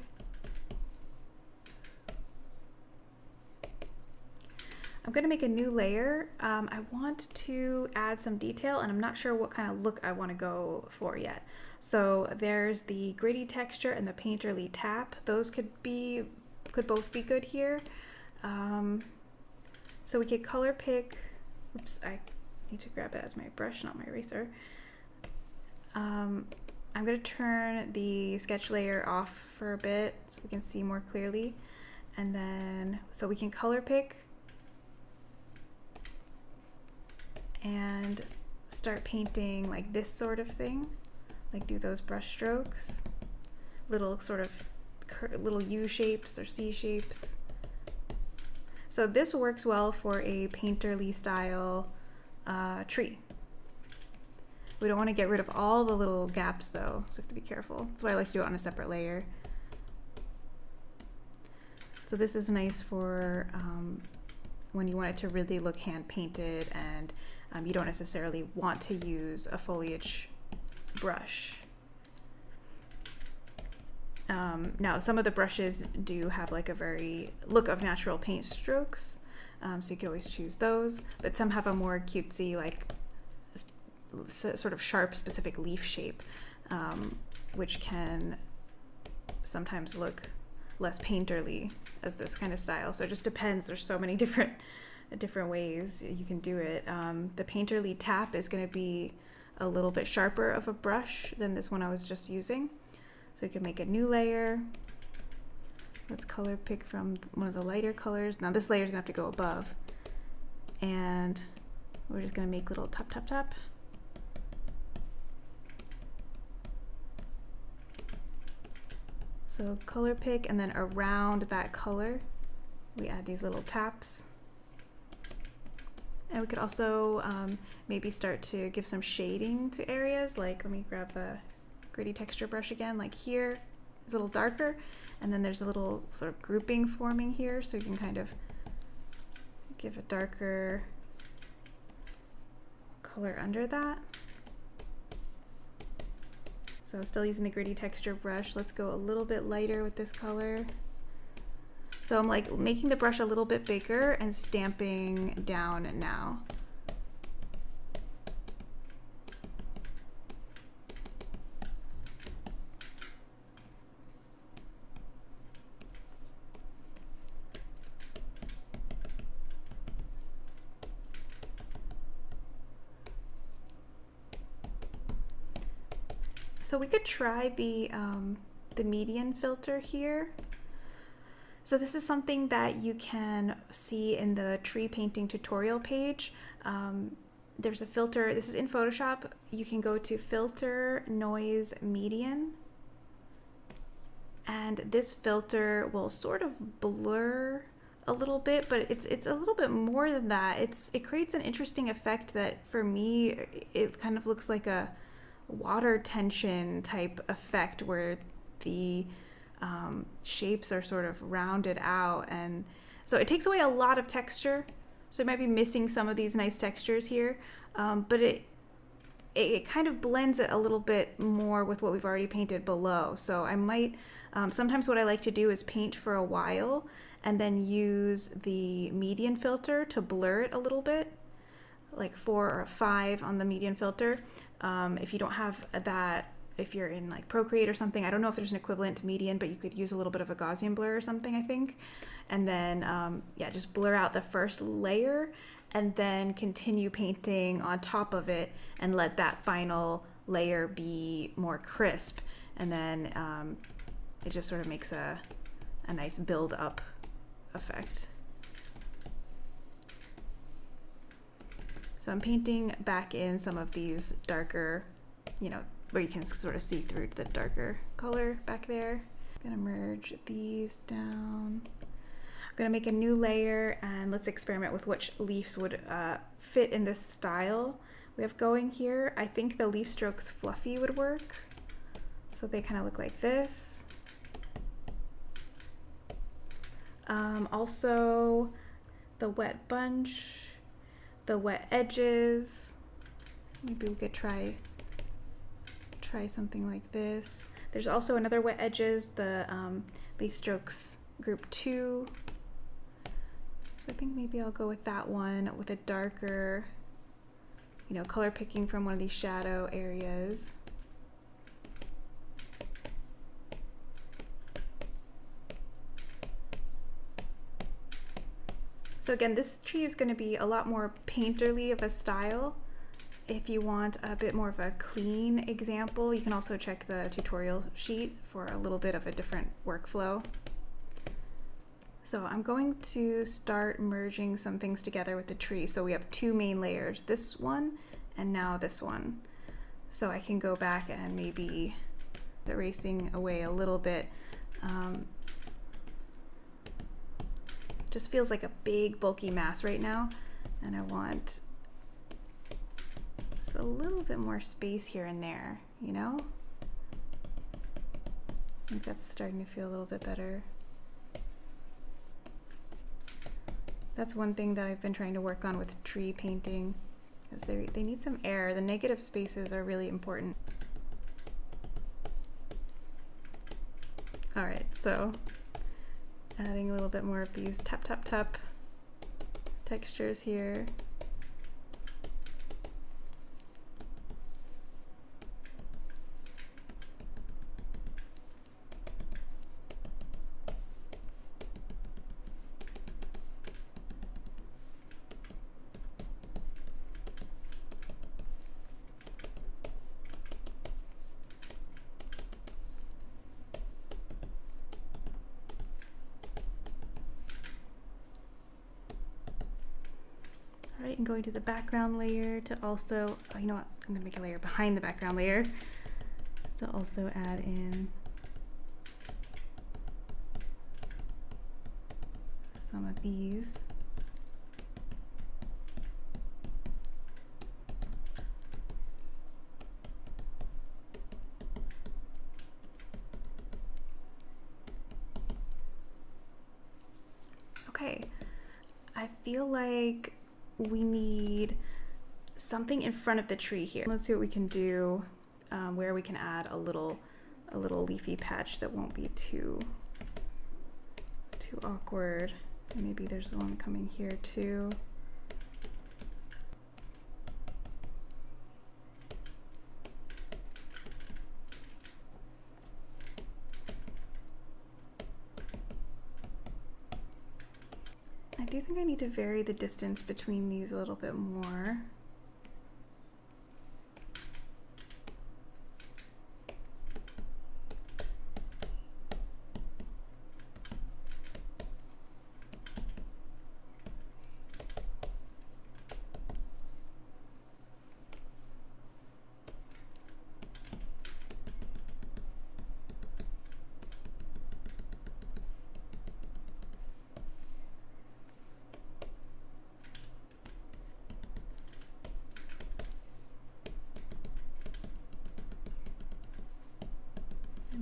Speaker 1: I'm going to make a new layer. I want to add some detail, and I'm not sure what kind of look I want to go for yet. So there's the gritty texture and the painterly tap. Those could both be good here. So we could color pick. Oops, I need to grab it as my brush, not my eraser. I'm going to turn the sketch layer off for a bit so we can see more clearly. And then, so we can color pick and start painting like this sort of thing, like do those brush strokes, little sort of little U shapes or C shapes. So this works well for a painterly style tree. We don't want to get rid of all the little gaps though, so we have to be careful. That's why I like to do it on a separate layer. So this is nice for when you want it to really look hand painted and you don't necessarily want to use a foliage brush. Now some of the brushes do have like a very look of natural paint strokes, so you can always choose those, but some have a more cutesy, like sort of sharp specific leaf shape, which can sometimes look less painterly as this kind of style. So it just depends. There's so many different ways you can do it. The painterly tap is going to be a little bit sharper of a brush than this one I was just using. So you can make a new layer. Let's color pick from one of the lighter colors. Now this layer is going to have to go above. And we're just going to make little tap, tap, tap. So color pick, and then around that color, we add these little taps. And we could also maybe start to give some shading to areas. Like, let me grab the gritty texture brush again. Like here is a little darker, and then there's a little sort of grouping forming here, so you can kind of give a darker color under that. So I'm still using the gritty texture brush. Let's go a little bit lighter with this color. So I'm like making the brush a little bit bigger and stamping down now. So we could try the median filter here. So this is something that you can see in the tree painting tutorial page. There's a filter, this is in Photoshop. You can go to Filter, Noise, Median. And this filter will sort of blur a little bit, but it's a little bit more than that. It creates an interesting effect that for me, it kind of looks like a water tension type effect where the shapes are sort of rounded out, and so it takes away a lot of texture, so it might be missing some of these nice textures here, but it kind of blends it a little bit more with what we've already painted below. So I might sometimes what I like to do is paint for a while and then use the median filter to blur it a little bit, like 4 or 5 on the median filter. If you don't have that, if you're in like Procreate or something, I don't know if there's an equivalent to median, but you could use a little bit of a Gaussian blur or something, I think. And then, yeah, just blur out the first layer and then continue painting on top of it and let that final layer be more crisp. And then it just sort of makes a nice build up effect. So I'm painting back in some of these darker, where you can sort of see through the darker color back there. I'm gonna merge these down. I'm gonna make a new layer and let's experiment with which leaves would fit in this style we have going here. I think the leaf strokes fluffy would work. So they kind of look like this. Also the wet bunch, the wet edges. Maybe we could try something like this. There's also another wet edges, the leaf strokes group 2. So I think maybe I'll go with that one with a darker, you know, color picking from one of these shadow areas. So again, this tree is going to be a lot more painterly of a style. If you want a bit more of a clean example, you can also check the tutorial sheet for a little bit of a different workflow. So I'm going to start merging some things together with the tree. So we have 2 main layers, this one and now this one. So I can go back and maybe erasing away a little bit. Just feels like a big bulky mass right now, and I want just a little bit more space here and there, you know? I think that's starting to feel a little bit better. That's one thing that I've been trying to work on with tree painting, is they need some air. The negative spaces are really important. All right, so adding a little bit more of these tap, tap, tap textures here. Right, and going to the background layer to also, oh, you know what, I'm gonna make a layer behind the background layer to also add in some of these. Okay, I feel like we need something in front of the tree here. Let's see what we can do where we can add a little leafy patch that won't be too awkward. Maybe there's one coming here too. I do think I need to vary the distance between these a little bit more.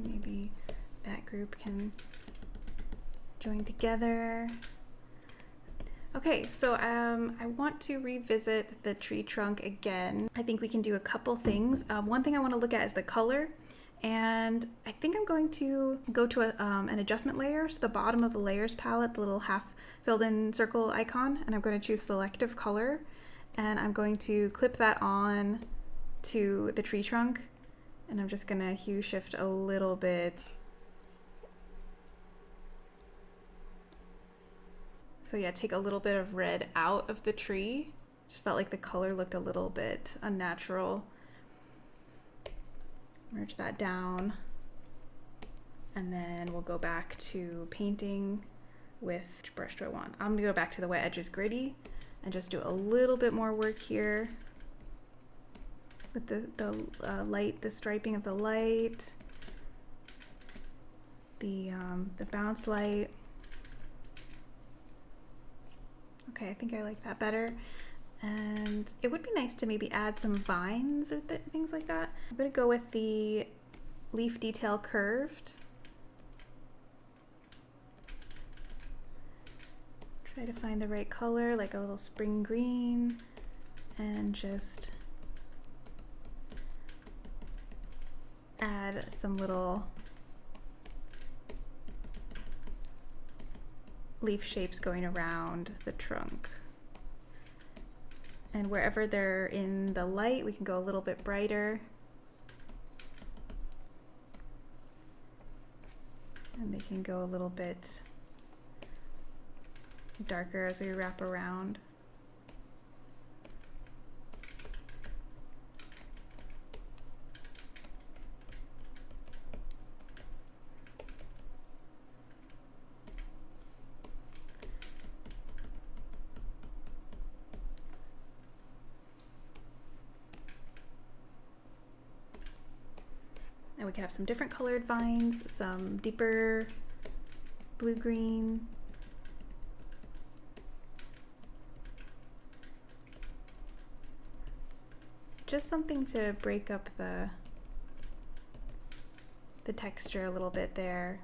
Speaker 1: Maybe that group can join together. Okay, so I want to revisit the tree trunk again. I think we can do a couple things. One thing I want to look at is the color, and I think I'm going to go to an adjustment layer, so the bottom of the layers palette, the little half filled in circle icon, and I'm going to choose selective color, and I'm going to clip that on to the tree trunk. And I'm just gonna hue shift a little bit. So yeah, take a little bit of red out of the tree. Just felt like the color looked a little bit unnatural. Merge that down. And then we'll go back to painting with, which brush do I want? I'm gonna go back to the wet edges gritty and just do a little bit more work here. with the light, the striping of the light, the bounce light. Okay, I think I like that better. And it would be nice to maybe add some vines or things like that. I'm gonna go with the leaf detail curved. Try to find the right color, like a little spring green, and just add some little leaf shapes going around the trunk. And wherever they're in the light, we can go a little bit brighter. And they can go a little bit darker as we wrap around. And we can have some different colored vines, some deeper blue-green. Just something to break up the texture a little bit there.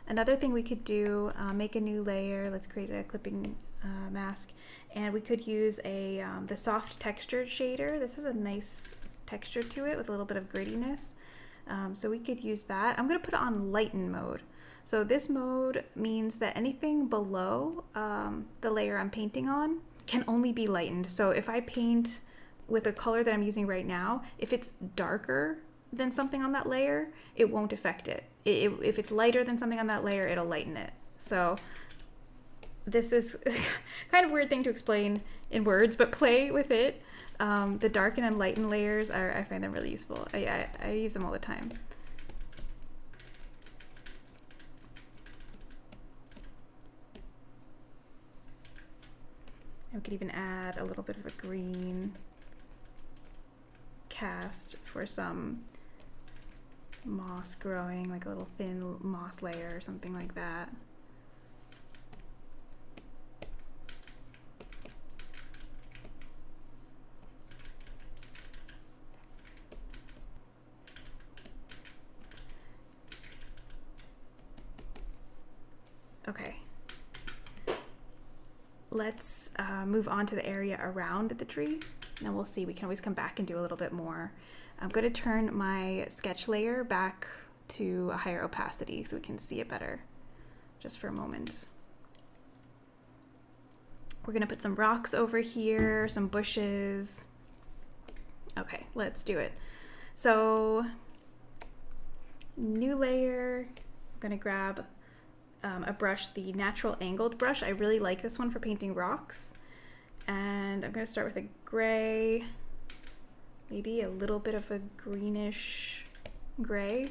Speaker 1: Another thing we could do, make a new layer. Let's create a clipping mask, and we could use the soft textured shader. This has a nice texture to it with a little bit of grittiness. So we could use that. I'm gonna put it on lighten mode. So this mode means that anything below the layer I'm painting on can only be lightened. So if I paint with a color that I'm using right now, if it's darker than something on that layer, it won't affect it. If it's lighter than something on that layer, it'll lighten it. So this is kind of a weird thing to explain in words, but play with it. The darken and lighten layers I find them really useful. I use them all the time. I could even add a little bit of a green cast for some moss growing, like a little thin moss layer or something like that. Okay, let's move on to the area around the tree. And we'll see, we can always come back and do a little bit more. I'm going to turn my sketch layer back to a higher opacity so we can see it better, just for a moment. We're going to put some rocks over here, some bushes. Okay, let's do it. So, new layer, I'm going to grab a brush, the natural angled brush. I really like this one for painting rocks. And I'm going to start with a gray, maybe a little bit of a greenish gray.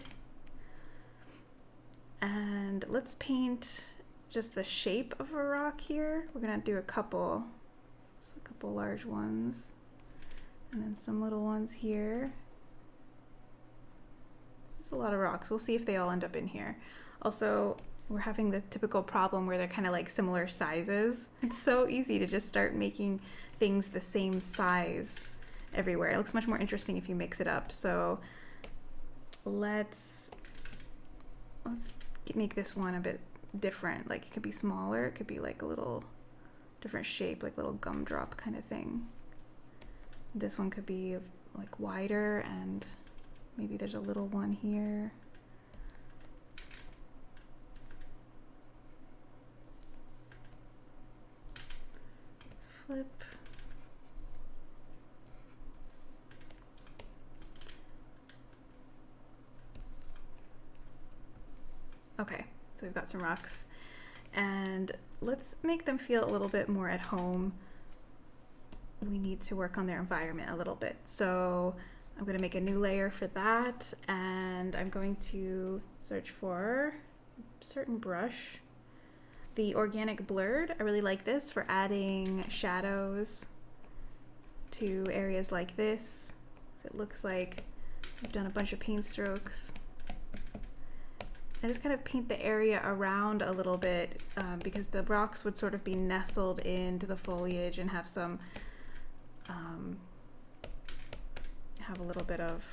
Speaker 1: And let's paint just the shape of a rock here. We're going to do a couple large ones, and then some little ones here. There's a lot of rocks. We'll see if they all end up in here. Also, we're having the typical problem where they're kind of like similar sizes. It's so easy to just start making things the same size everywhere. It looks much more interesting if you mix it up. So let's make this one a bit different. Like it could be smaller, it could be like a little different shape, like a little gumdrop kind of thing. This one could be like wider, and maybe there's a little one here. Flip. Okay, so we've got some rocks, and let's make them feel a little bit more at home. We need to work on their environment a little bit. So I'm going to make a new layer for that, and I'm going to search for a certain brush. The organic blurred, I really like this for adding shadows to areas like this. So it looks like I've done a bunch of paint strokes. I just kind of paint the area around a little bit because the rocks would sort of be nestled into the foliage and have some, have a little bit of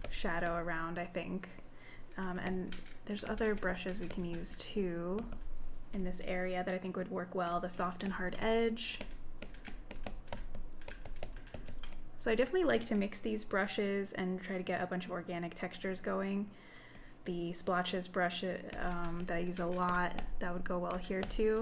Speaker 1: shadow around, I think. And there's other brushes we can use too in this area that I think would work well. The soft and hard edge. So I definitely like to mix these brushes and try to get a bunch of organic textures going. The splotches brush that I use a lot, that would go well here too.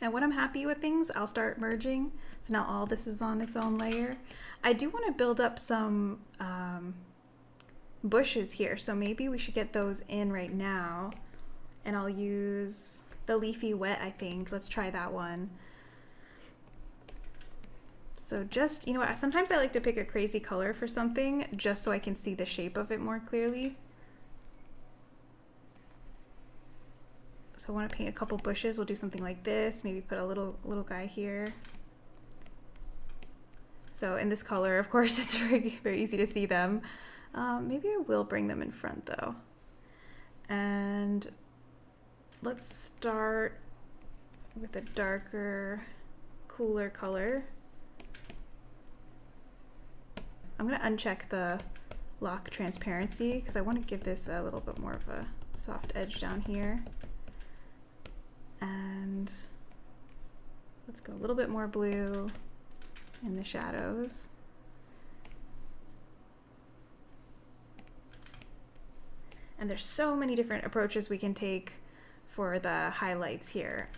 Speaker 1: And when I'm happy with things, I'll start merging. So now all this is on its own layer. I do want to build up some bushes here, so maybe we should get those in right now. And I'll use the leafy wet, I think. Let's try that one. So just, you know what, sometimes I like to pick a crazy color for something just so I can see the shape of it more clearly. So I want to paint a couple bushes. We'll do something like this, maybe put a little guy here. So in this color, of course, it's very easy to see them. Maybe I will bring them in front though. And let's start with a darker, cooler color. I'm going to uncheck the lock transparency because I want to give this a little bit more of a soft edge down here. And let's go a little bit more blue in the shadows. And there's so many different approaches we can take for the highlights here.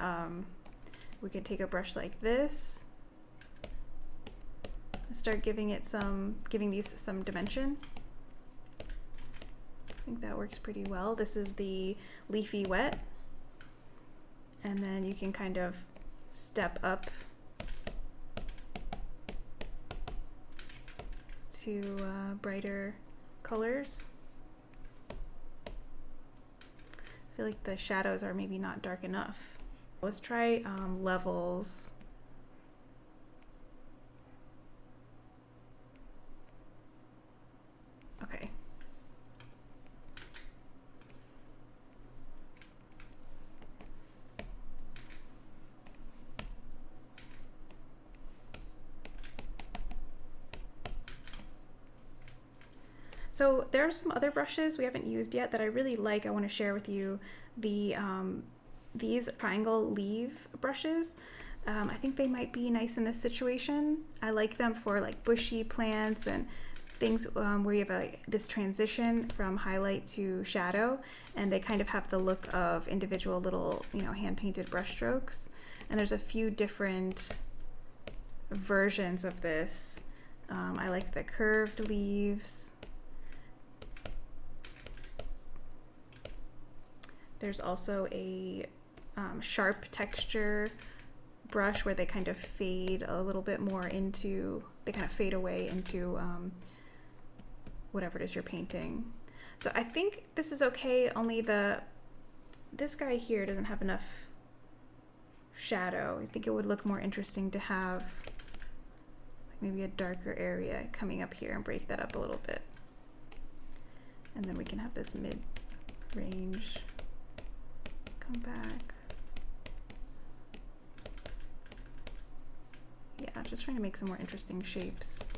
Speaker 1: We could take a brush like this, start giving these some dimension. I think that works pretty well. This is the leafy wet. And then you can kind of step up to brighter colors. I feel like the shadows are maybe not dark enough. Let's try levels. Okay. So there are some other brushes we haven't used yet that I really like. I want to share with you these triangle leaf brushes. I think they might be nice in this situation. I like them for like bushy plants and things where you have this transition from highlight to shadow, and they kind of have the look of individual little, hand-painted brush strokes. And there's a few different versions of this. I like the curved leaves. There's also a sharp texture brush where they kind of fade a little bit more into, they kind of fade away into whatever it is you're painting. So I think this is okay, only this guy here doesn't have enough shadow. I think it would look more interesting to have like maybe a darker area coming up here and break that up a little bit. And then we can have this mid-range come back. Yeah, just trying to make some more interesting shapes.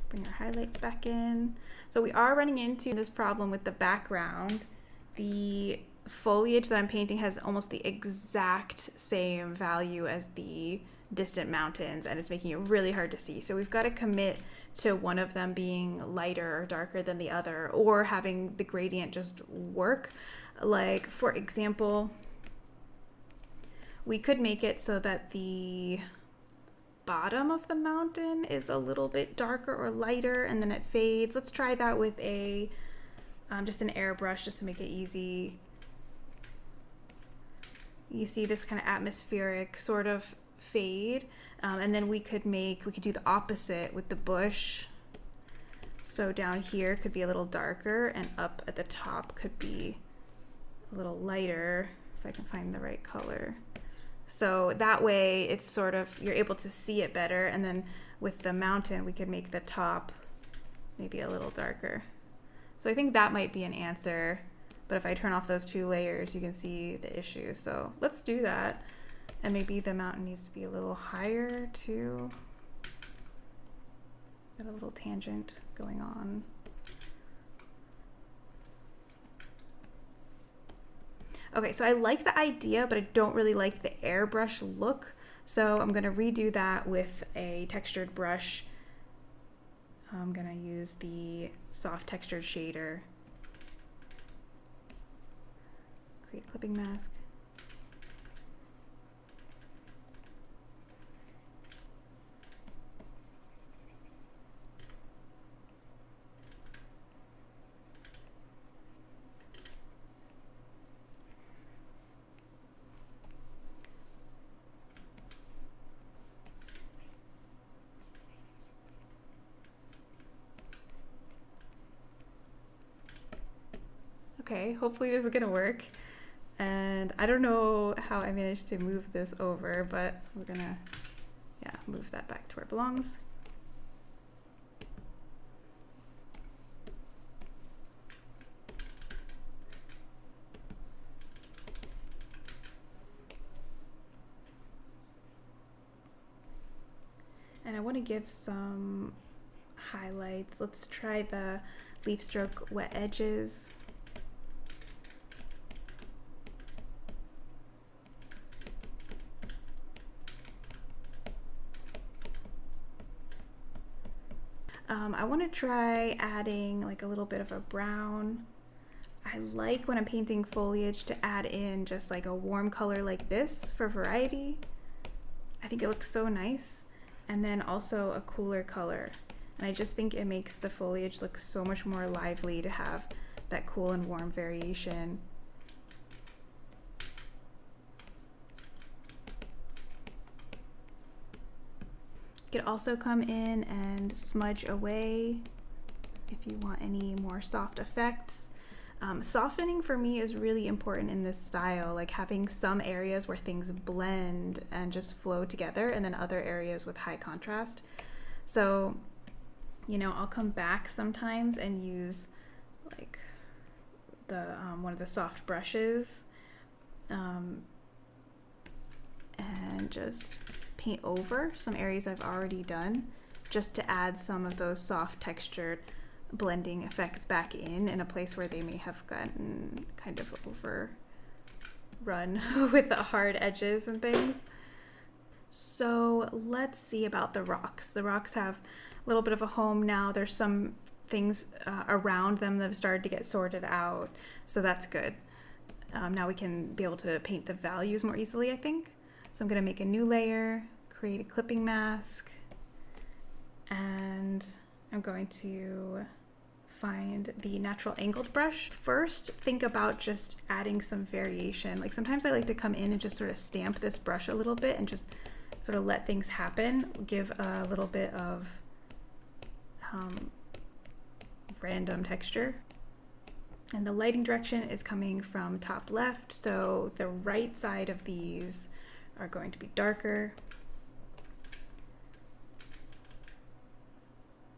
Speaker 1: Bring our highlights back in. So we are running into this problem with the background. The foliage that I'm painting has almost the exact same value as the distant mountains, and it's making it really hard to see. So we've got to commit to one of them being lighter or darker than the other, or having the gradient just work. Like, for example, we could make it so that the bottom of the mountain is a little bit darker or lighter, and then it fades. Let's try that with a just an airbrush, just to make it easy. You see this kind of atmospheric sort of fade. And then we could do the opposite with the bush. So down here could be a little darker, and up at the top could be a little lighter, if I can find the right color. So that way it's sort of, you're able to see it better. And then with the mountain, we could make the top maybe a little darker. So I think that might be an answer. But if I turn off those two layers, you can see the issue. So let's do that. And maybe the mountain needs to be a little higher too. Got a little tangent going on. Okay, so I like the idea, but I don't really like the airbrush look. So I'm gonna redo that with a textured brush. I'm gonna use the soft textured shader. Create a clipping mask. Okay, hopefully this is gonna work. And I don't know how I managed to move this over, but we're gonna, yeah, move that back to where it belongs. And I want to give some highlights. Let's try the leaf stroke wet edges. I want to try adding like a little bit of a brown. I like when I'm painting foliage to add in just like a warm color like this for variety. I think it looks so nice. And then also a cooler color. And I just think it makes the foliage look so much more lively to have that cool and warm variation. You could also come in and smudge away if you want any more soft effects. Softening for me is really important in this style, like having some areas where things blend and just flow together, and then other areas with high contrast. So, you know, I'll come back sometimes and use like the one of the soft brushes and just paint over some areas I've already done, just to add some of those soft textured blending effects back in a place where they may have gotten kind of overrun with the hard edges and things. So let's see about the rocks. The rocks have a little bit of a home now. There's some things around them that have started to get sorted out, so that's good. Now we can be able to paint the values more easily, I think. So I'm going to make a new layer, create a clipping mask, and I'm going to find the natural angled brush. First, think about just adding some variation. Like sometimes I like to come in and just sort of stamp this brush a little bit and just sort of let things happen, give a little bit of random texture. And the lighting direction is coming from top left, so the right side of these are going to be darker.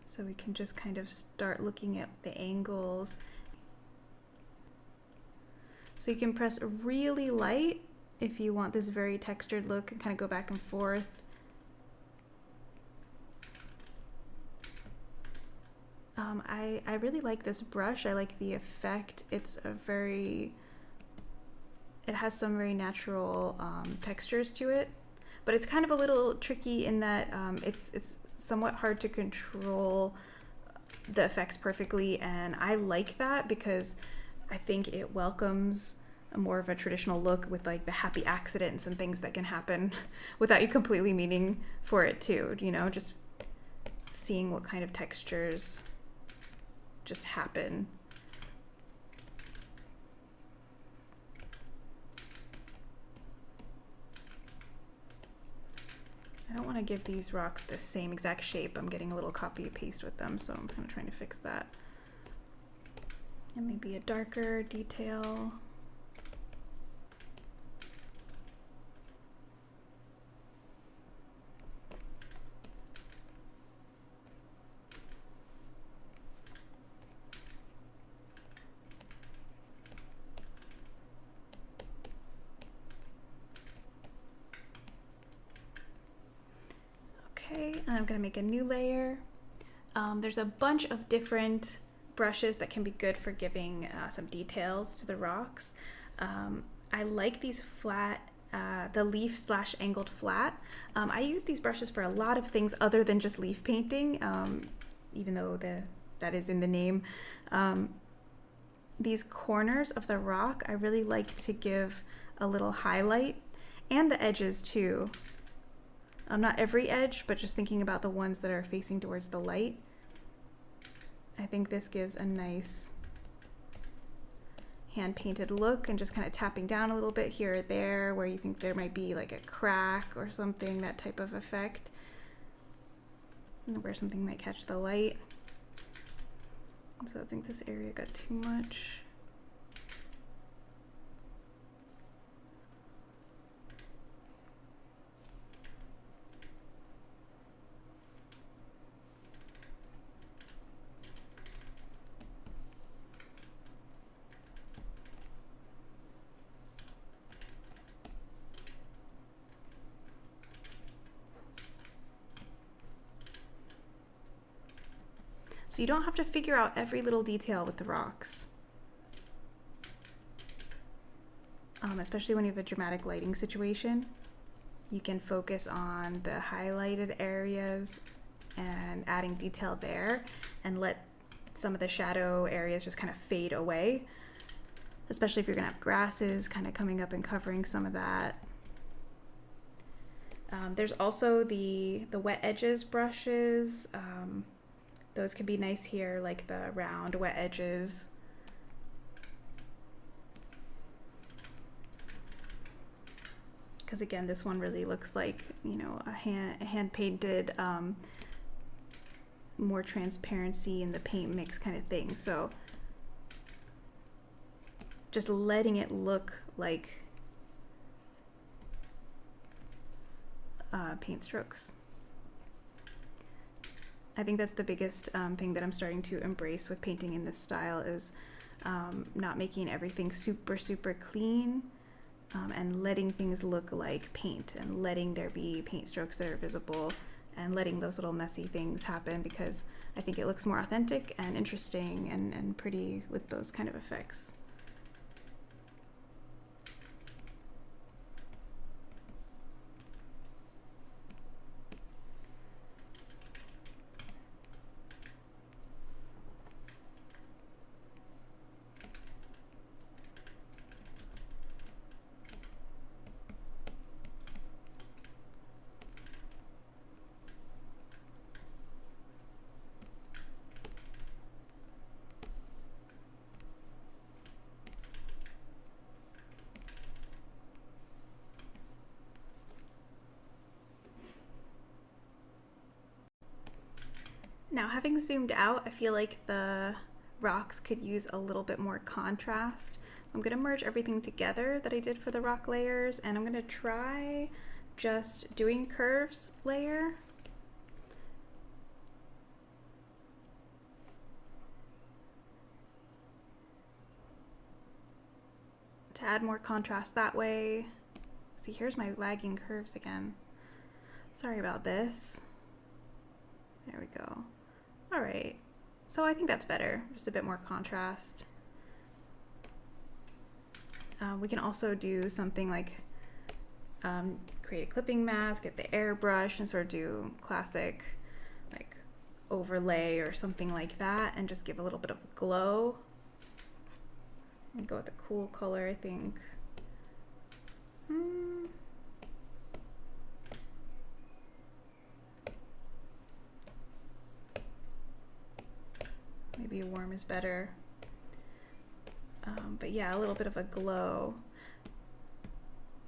Speaker 1: So we can just kind of start looking at the angles. So you can press really light if you want this very textured look and kind of go back and forth. I really like this brush. I like the effect. It has some very natural textures to it, but it's kind of a little tricky in that it's somewhat hard to control the effects perfectly, and I like that because I think it welcomes a more of a traditional look with like the happy accidents and things that can happen without you completely meaning for it to, you know, just seeing what kind of textures just happen. I don't want to give these rocks the same exact shape. I'm getting a little copy and paste with them, so I'm kind of trying to fix that. And maybe a darker detail. Okay, and I'm gonna make a new layer. There's a bunch of different brushes that can be good for giving some details to the rocks. I like these flat, the leaf / angled flat. I use these brushes for a lot of things other than just leaf painting, even though that is in the name. These corners of the rock, I really like to give a little highlight, and the edges too. Not every edge, but just thinking about the ones that are facing towards the light. I think this gives a nice hand-painted look, and just kind of tapping down a little bit here or there where you think there might be like a crack or something, that type of effect, where something might catch the light. So I think this area got too much. So you don't have to figure out every little detail with the rocks. Especially when you have a dramatic lighting situation. You can focus on the highlighted areas and adding detail there, and let some of the shadow areas just kind of fade away. Especially if you're gonna have grasses kind of coming up and covering some of that. There's also the wet edges brushes. Those could be nice here, like the round wet edges. Because again, this one really looks like, you know, a hand painted, more transparency in the paint mix kind of thing. So just letting it look like paint strokes. I think that's the biggest thing that I'm starting to embrace with painting in this style is not making everything super, super clean, and letting things look like paint, and letting there be paint strokes that are visible, and letting those little messy things happen, because I think it looks more authentic and interesting and pretty with those kind of effects. Now, having zoomed out, I feel like the rocks could use a little bit more contrast. I'm going to merge everything together that I did for the rock layers, and I'm going to try just doing curves layer. To add more contrast that way. See, here's my lagging curves again. Sorry about this. There we go. All right, so I think that's better, just a bit more contrast. We can also do something like create a clipping mask, get the airbrush, and sort of do classic like overlay or something like that, and just give a little bit of glow. And go with a cool color, I think. Maybe a warm is better. But yeah, a little bit of a glow.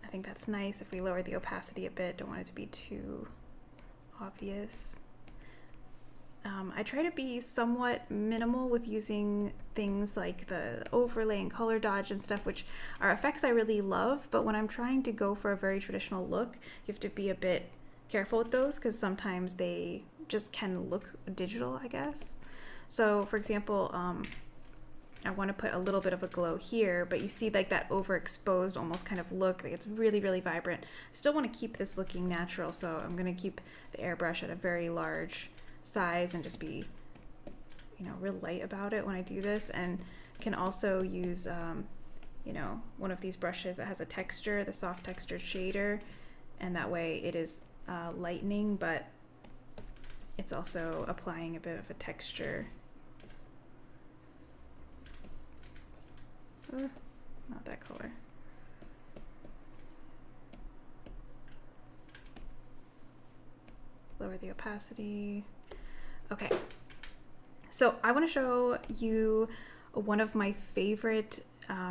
Speaker 1: I think that's nice if we lower the opacity a bit. Don't want it to be too obvious. I try to be somewhat minimal with using things like the overlay and color dodge and stuff, which are effects I really love, but when I'm trying to go for a very traditional look, you have to be a bit careful with those because sometimes they just can look digital, I guess. So for example, I want to put a little bit of a glow here, but you see like that overexposed almost kind of look, like it's really, really vibrant. I still want to keep this looking natural, so I'm going to keep the airbrush at a very large size and just be, you know, real light about it when I do this. And can also use, you know, one of these brushes that has a texture, the soft textured shader, and that way it is lightening, but it's also applying a bit of a texture. Not that color. Lower the opacity. Okay, so I want to show you one of my favorite, I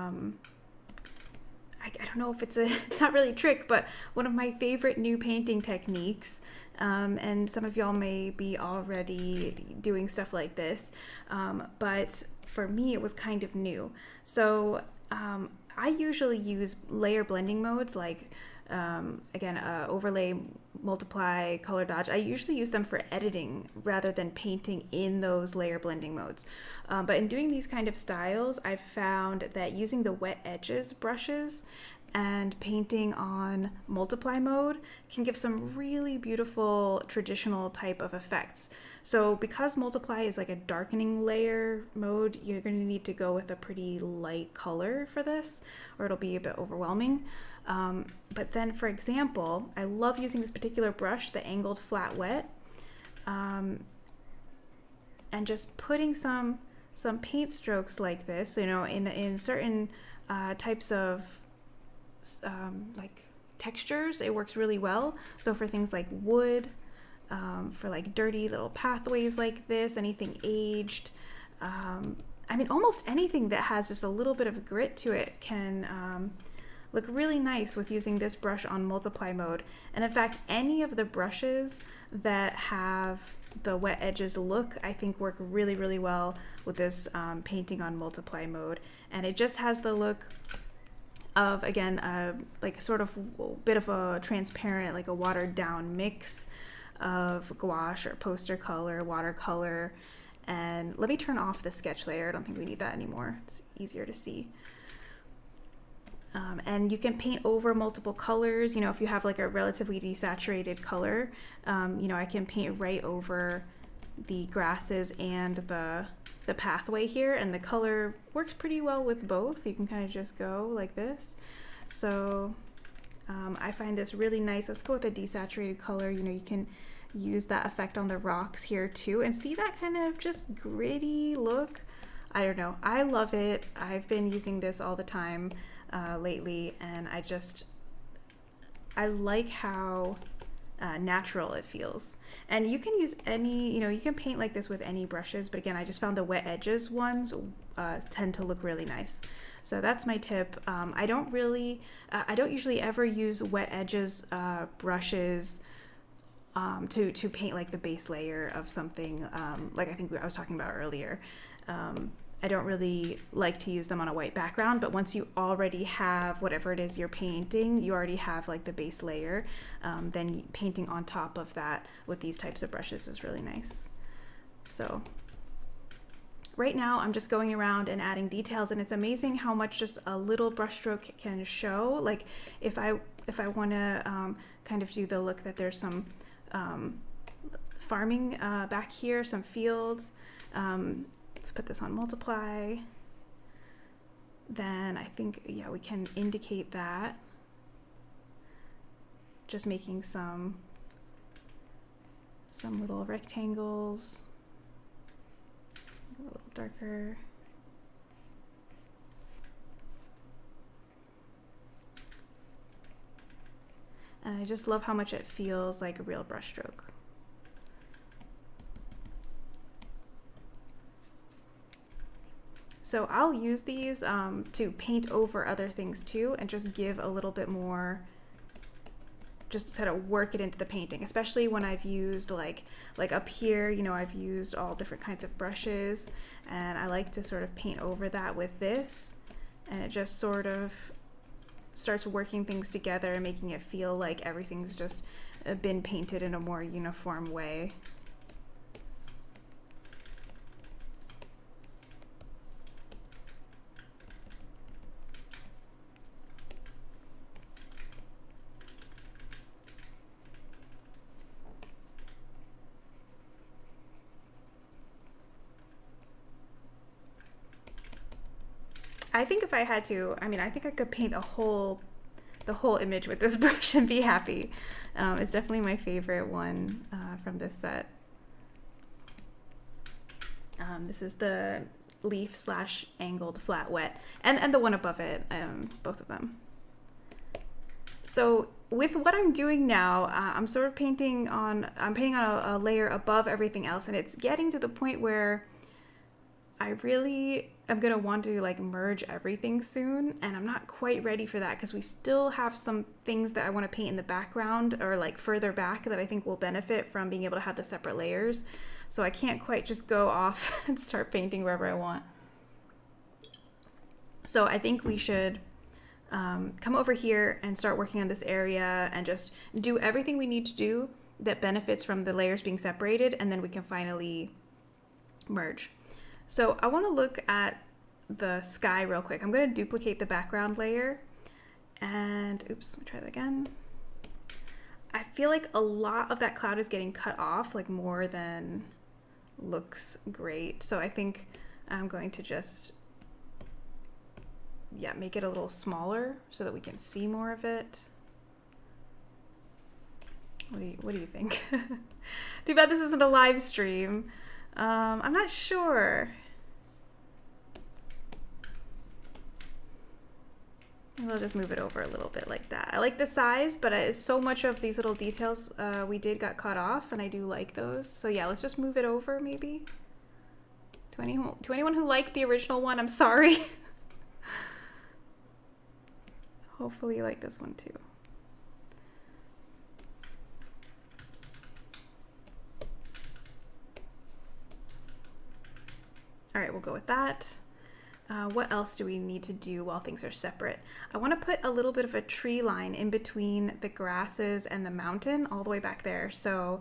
Speaker 1: don't know if it's not really a trick, but one of my favorite new painting techniques. And some of y'all may be already doing stuff like this, but for me it was kind of new. So I usually use layer blending modes like again, overlay, multiply, color dodge. I usually use them for editing rather than painting in those layer blending modes. But in doing these kind of styles, I've found that using the wet edges brushes and painting on multiply mode can give some really beautiful traditional type of effects. So because multiply is like a darkening layer mode, you're going to need to go with a pretty light color for this, or it'll be a bit overwhelming. But then, for example, I love using this particular brush, the angled flat wet, and just putting some paint strokes like this, you know, in certain types of like textures, it works really well. So for things like wood, for like dirty little pathways like this, anything aged, I mean, almost anything that has just a little bit of grit to it can look really nice with using this brush on multiply mode. And in fact, any of the brushes that have the wet edges look, I think work really, really well with this painting on multiply mode. And it just has the look of, again, like sort of a bit of a transparent, like a watered down mix of gouache or poster color, watercolor. And let me turn off the sketch layer. I don't think we need that anymore. It's easier to see. And you can paint over multiple colors. You know, if you have like a relatively desaturated color, you know, I can paint right over the grasses and the pathway here, and the color works pretty well with both. You can kind of just go like this. So I find this really nice. Let's go with a desaturated color. You know, you can use that effect on the rocks here too, and see that kind of just gritty look. I don't know, I love it. I've been using this all the time lately, and I like how natural it feels. And you can use any, you know, you can paint like this with any brushes, but again, I just found the wet edges ones tend to look really nice. So that's my tip. I don't usually ever use wet edges brushes to paint like the base layer of something, like I think I was talking about earlier. I don't really like to use them on a white background, but once you already have whatever it is you're painting, you already have like the base layer, then painting on top of that with these types of brushes is really nice. So right now I'm just going around and adding details, and it's amazing how much just a little brush stroke can show. Like if I want to kind of do the look that there's some farming back here, some fields. Let's put this on multiply. Then I think, yeah, we can indicate that. Just making some little rectangles, a little darker. And I just love how much it feels like a real brush stroke. So I'll use these to paint over other things too, and just give a little bit more just sort of work it into the painting, especially when I've used like up here, you know, I've used all different kinds of brushes, and I like to sort of paint over that with this, and it just sort of starts working things together and making it feel like everything's just been painted in a more uniform way. I think if I had to, I mean, I think I could paint the whole image with this brush and be happy. It's definitely my favorite one from this set. This is the leaf slash angled flat wet, and the one above it, both of them. So with what I'm doing now, I'm sort of painting on a layer above everything else, and it's getting to the point where I really am gonna want to like merge everything soon, and I'm not quite ready for that because we still have some things that I want to paint in the background or like further back that I think will benefit from being able to have the separate layers. So I can't quite just go off and start painting wherever I want. So I think we should come over here and start working on this area and just do everything we need to do that benefits from the layers being separated, and then we can finally merge. So I want to look at the sky real quick. I'm going to duplicate the background layer and oops, let me try that again. I feel like a lot of that cloud is getting cut off, like more than looks great. So I think I'm going to just, yeah, make it a little smaller so that we can see more of it. What do you think? Too bad this isn't a live stream. I'm not sure. Maybe I'll just move it over a little bit like that. I like the size, but so much of these little details we did got cut off, and I do like those. So yeah, let's just move it over maybe. To anyone who liked the original one, I'm sorry. Hopefully you like this one too. All right, we'll go with that. What else do we need to do while things are separate? I want to put a little bit of a tree line in between the grasses and the mountain all the way back there. So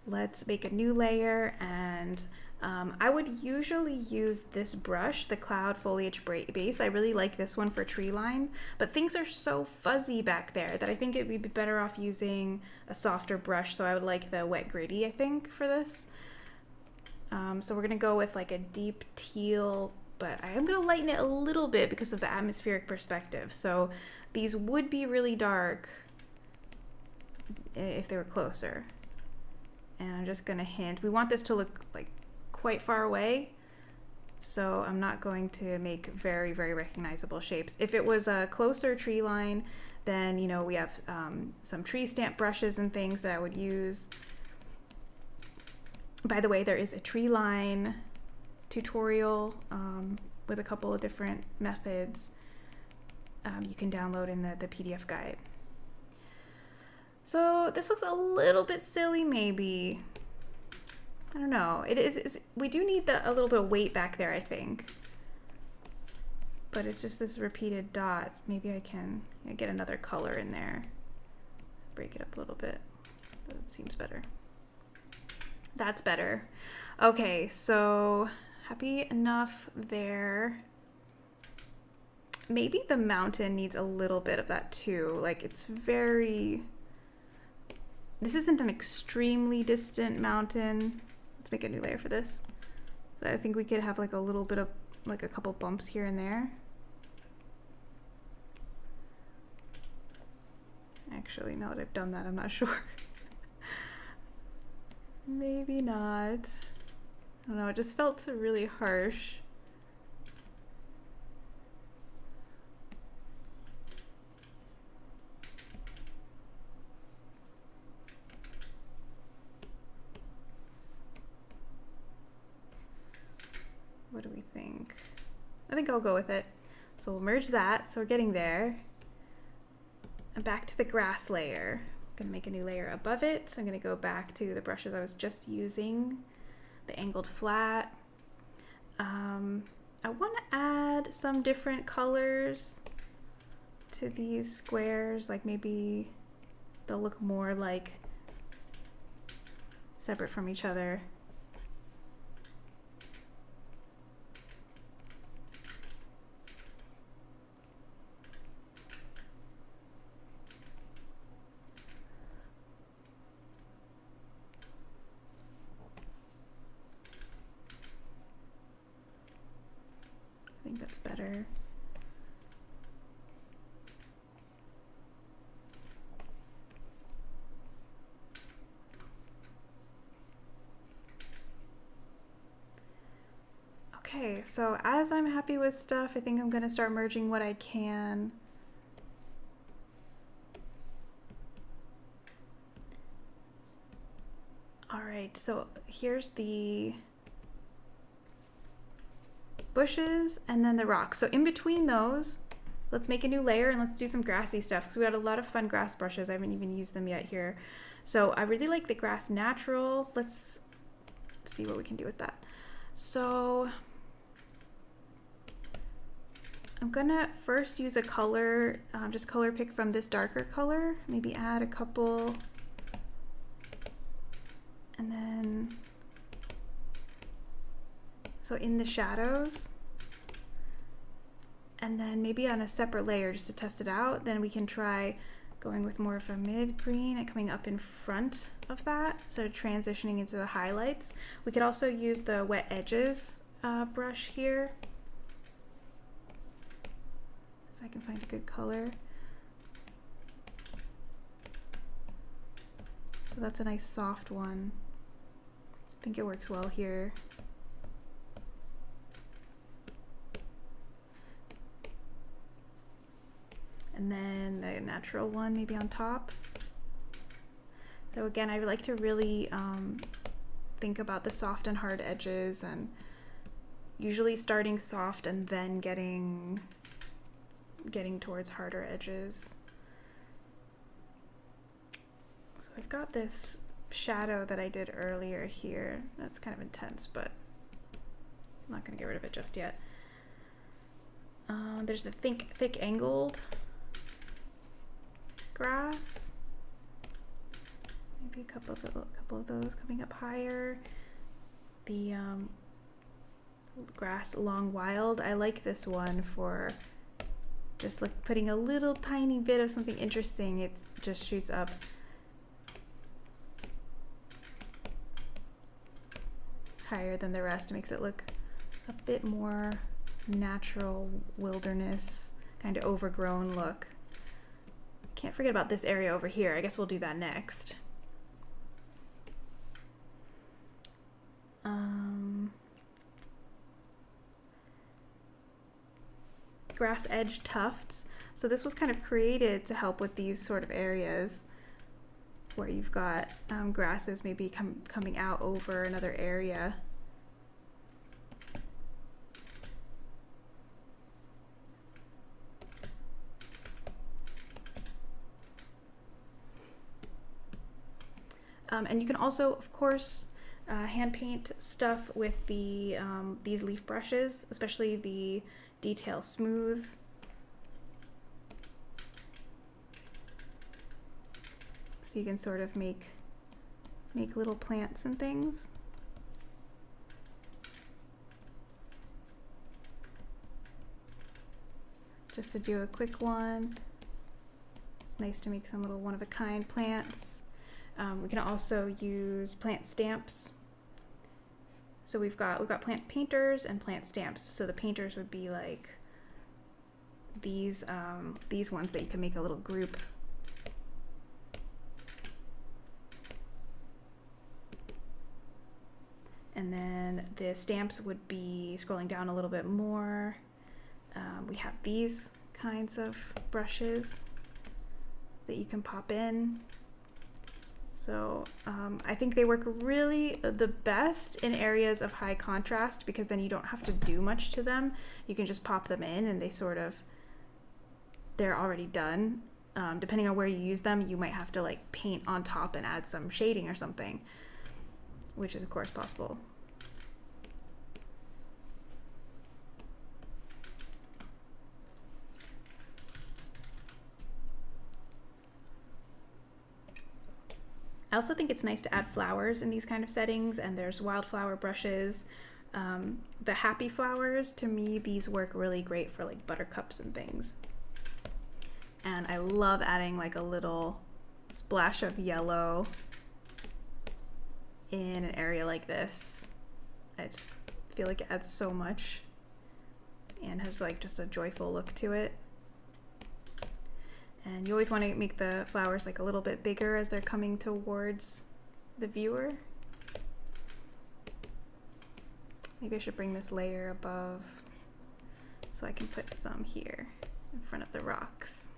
Speaker 1: let's make a new layer, and I would usually use this brush, the Cloud Foliage Base. I really like this one for tree line, but things are so fuzzy back there that I think it would be better off using a softer brush. So I would like the Wet Gritty, I think, for this. So we're gonna go with like a deep teal, but I am gonna lighten it a little bit because of the atmospheric perspective. So these would be really dark if they were closer. And I'm just gonna hint, we want this to look like quite far away. So I'm not going to make very, very recognizable shapes. If it was a closer tree line, then, you know, we have some tree stamp brushes and things that I would use. By the way, there is a tree line tutorial with a couple of different methods you can download in the PDF guide. So this looks a little bit silly, maybe. I don't know. We do need a little bit of weight back there, I think. But it's just this repeated dot. Maybe I can get another color in there. Break it up a little bit. That seems better. That's better. Okay, so happy enough there. Maybe the mountain needs a little bit of that too. Like it's very, this isn't an extremely distant mountain. Let's make a new layer for this. So I think we could have like a little bit of, like a couple bumps here and there. Actually, now that I've done that, I'm not sure. Maybe not. I don't know, it just felt really harsh. What do we think? I think I'll go with it. So we'll merge that, so we're getting there. And back to the grass layer. gonna make a new layer above it. So I'm gonna go back to the brushes I was just using, the angled flat. I want to add some different colors to these squares, like maybe they'll look more like separate from each other. I think that's better. Okay, so as I'm happy with stuff, I think I'm gonna start merging what I can. All right, so here's the bushes and then the rocks. So in between those, let's make a new layer and let's do some grassy stuff because we got a lot of fun grass brushes. I haven't even used them yet here. So I really like the grass natural. Let's see what we can do with that. So I'm gonna first use a color, just color pick from this darker color, maybe add a couple, and then so in the shadows, and then maybe on a separate layer just to test it out, then we can try going with more of a mid green and coming up in front of that, so transitioning into the highlights. We could also use the wet edges brush here, if I can find a good color. So that's a nice soft one. I think it works well here. And then the natural one maybe on top. So again, I like to really think about the soft and hard edges, and usually starting soft and then getting towards harder edges. So I've got this shadow that I did earlier here. That's kind of intense, but I'm not gonna get rid of it just yet. There's the thick angled grass. Maybe a couple of those coming up higher. The grass long wild. I like this one for just like putting a little tiny bit of something interesting. It just shoots up. Higher than the rest, makes it look a bit more natural, wilderness, kind of overgrown look. Can't forget about this area over here. I guess we'll do that next. Grass edge tufts. So this was kind of created to help with these sort of areas where you've got grasses maybe coming out over another area. And you can also, of course, hand paint stuff with the these leaf brushes, especially the Detail Smooth. So you can sort of make little plants and things. Just to do a quick one. It's nice to make some little one-of-a-kind plants. We can also use plant stamps. So we've got plant painters and plant stamps. So the painters would be like these ones that you can make a little group. And then the stamps would be scrolling down a little bit more. We have these kinds of brushes that you can pop in. So I think they work really the best in areas of high contrast, because then you don't have to do much to them. You can just pop them in and they're already done. depending on where you use them, you might have to like paint on top and add some shading or something, which is of course possible. I also think it's nice to add flowers in these kind of settings, and there's wildflower brushes. The happy flowers, to me, these work really great for like buttercups and things. And I love adding like a little splash of yellow in an area like this. I just feel like it adds so much and has like just a joyful look to it. And you always want to make the flowers like a little bit bigger as they're coming towards the viewer. Maybe I should bring this layer above so I can put some here in front of the rocks.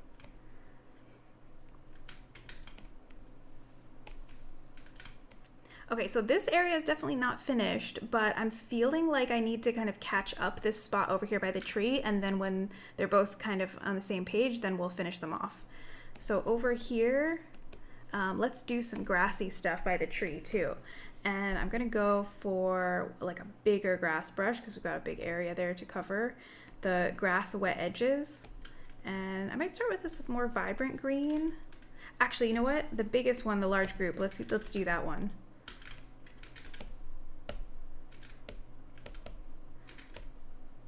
Speaker 1: Okay, so this area is definitely not finished, but I'm feeling like I need to kind of catch up this spot over here by the tree, and then when they're both kind of on the same page, then we'll finish them off. So over here, let's do some grassy stuff by the tree too. And I'm gonna go for like a bigger grass brush because we've got a big area there to cover the grass wet edges. And I might start with this more vibrant green. Actually, you know what? The biggest one, the large group, let's do that one.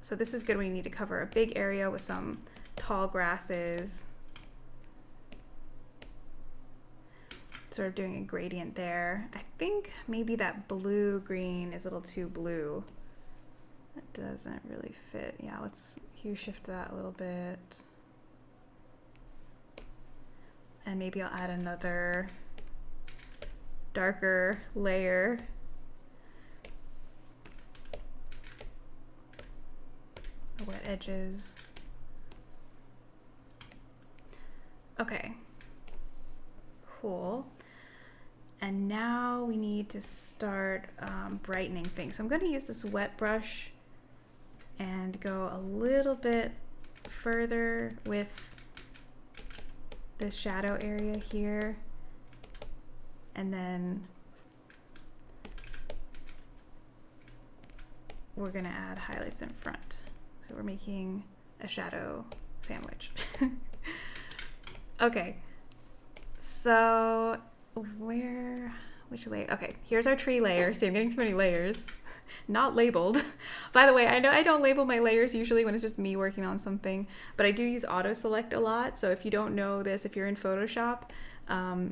Speaker 1: So this is good when you need to cover a big area with some tall grasses. Sort of doing a gradient there. I think maybe that blue green is a little too blue. It doesn't really fit. Yeah, let's hue shift that a little bit. And maybe I'll add another darker layer. The wet edges. Okay, cool. And now we need to start brightening things. So I'm going to use this wet brush and go a little bit further with the shadow area here. And then we're going to add highlights in front. So we're making a shadow sandwich. Okay, so which layer? Okay, here's our tree layer. See, I'm getting too many layers. Not labeled. By the way, I know I don't label my layers usually when it's just me working on something, but I do use auto select a lot. So if you don't know this, if you're in Photoshop, once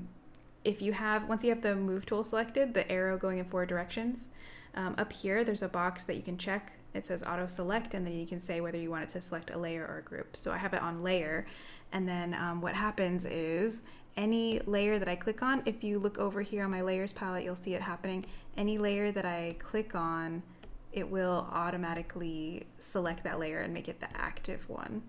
Speaker 1: you have the move tool selected, the arrow going in 4 directions, up here there's a box that you can check. It says auto select, and then you can say whether you want it to select a layer or a group. So I have it on layer, and then what happens is any layer that I click on, if you look over here on my layers palette, you'll see it happening. Any layer that I click on, it will automatically select that layer and make it the active one.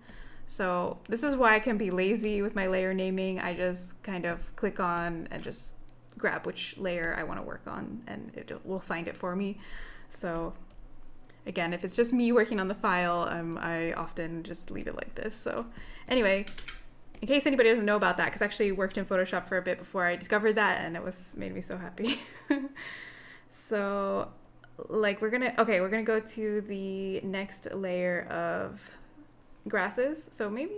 Speaker 1: So this is why I can be lazy with my layer naming. I just kind of click on and just grab which layer I want to work on, and it will find it for me. So again, if it's just me working on the file, I often just leave it like this. So anyway, in case anybody doesn't know about that, because I actually worked in Photoshop for a bit before I discovered that, and it made me so happy. So like we're gonna go to the next layer of grasses. So maybe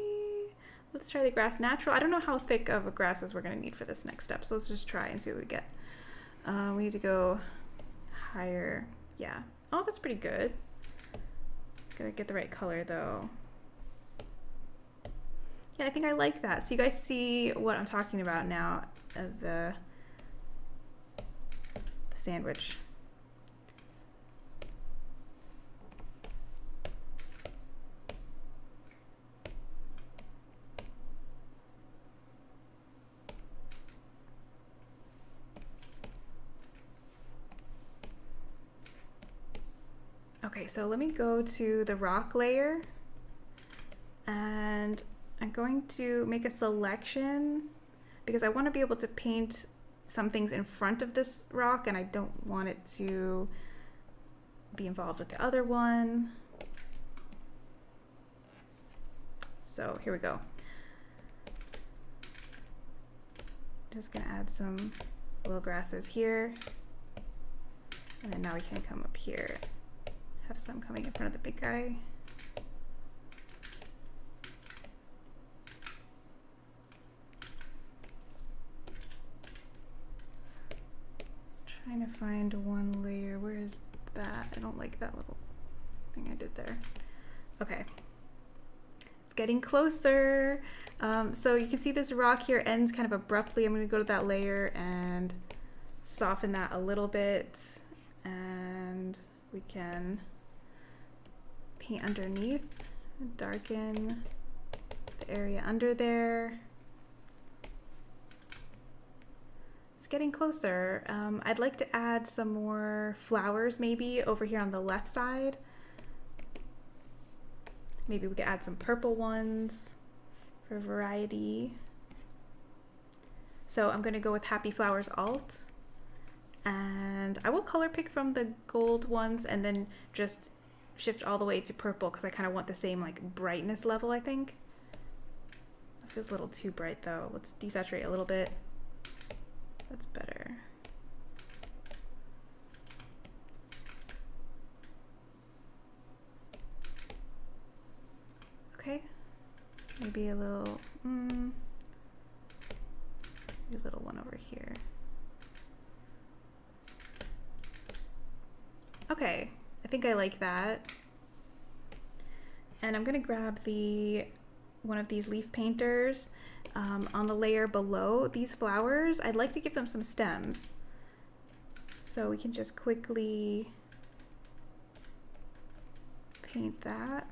Speaker 1: let's try the grass natural. I don't know how thick of a grasses we're gonna need for this next step, so let's just try and see what we get. We need to go higher. Yeah. Oh, that's pretty good. Gotta get the right color though. Yeah, I think I like that. So you guys see what I'm talking about now, the sandwich. Okay, so let me go to the rock layer, and I'm going to make a selection because I want to be able to paint some things in front of this rock, and I don't want it to be involved with the other one. So here we go. Just gonna add some little grasses here. And then now we can come up here, have some coming in front of the big guy. Trying to find one layer. Where is that? I don't like that little thing I did there. Okay. It's getting closer. So you can see this rock here ends kind of abruptly. I'm going to go to that layer and soften that a little bit. And we can paint underneath, darken the area under there. It's getting closer. I'd like to add some more flowers maybe over here on the left side. Maybe we could add some purple ones for variety. So I'm gonna go with Happy Flowers Alt. And I will color pick from the gold ones and then just shift all the way to purple because I kind of want the same like brightness level, I think. It feels a little too bright though. Let's desaturate a little bit. That's better. Okay. Maybe a little, maybe a little one over here. Okay, I think I like that. And I'm gonna grab one of these leaf painters. On the layer below these flowers, I'd like to give them some stems. So we can just quickly paint that.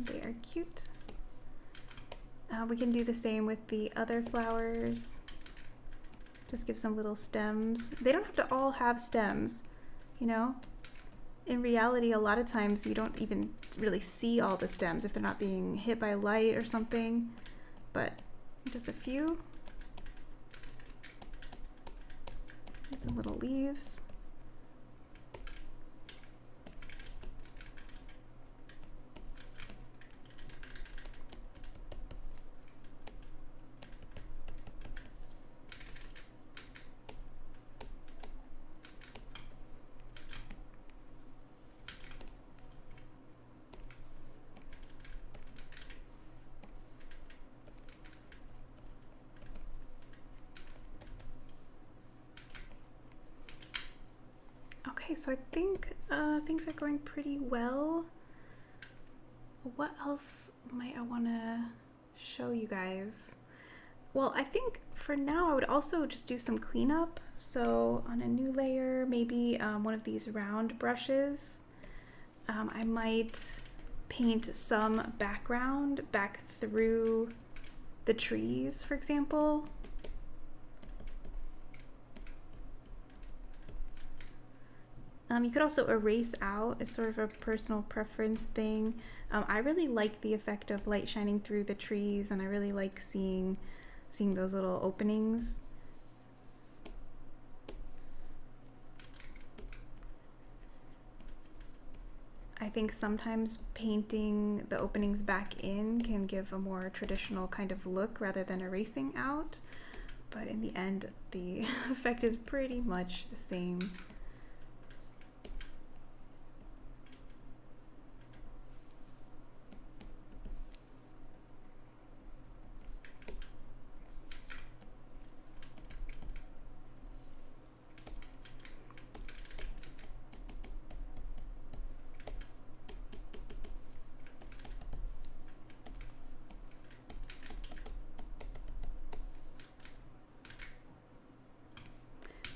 Speaker 1: They are cute. We can do the same with the other flowers. Just give some little stems. They don't have to all have stems, you know? In reality, a lot of times you don't even really see all the stems if they're not being hit by light or something, but just a few. And some little leaves. Okay, so I think things are going pretty well. What else might I want to show you guys? Well, I think for now I would also just do some cleanup. So on a new layer, maybe one of these round brushes. I might paint some background back through the trees, for example. You could also erase out. It's sort of a personal preference thing. I really like the effect of light shining through the trees, and I really like seeing those little openings. I think sometimes painting the openings back in can give a more traditional kind of look rather than erasing out. But in the end, the effect is pretty much the same.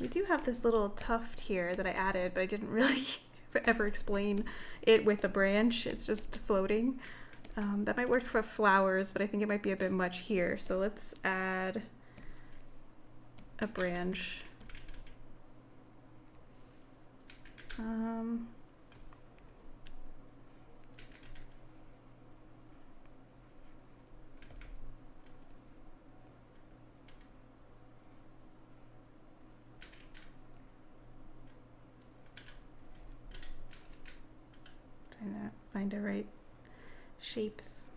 Speaker 1: We do have this little tuft here that I added, but I didn't really ever explain it with a branch. It's just floating. That might work for flowers, but I think it might be a bit much here. So let's add a branch. find the right shapes.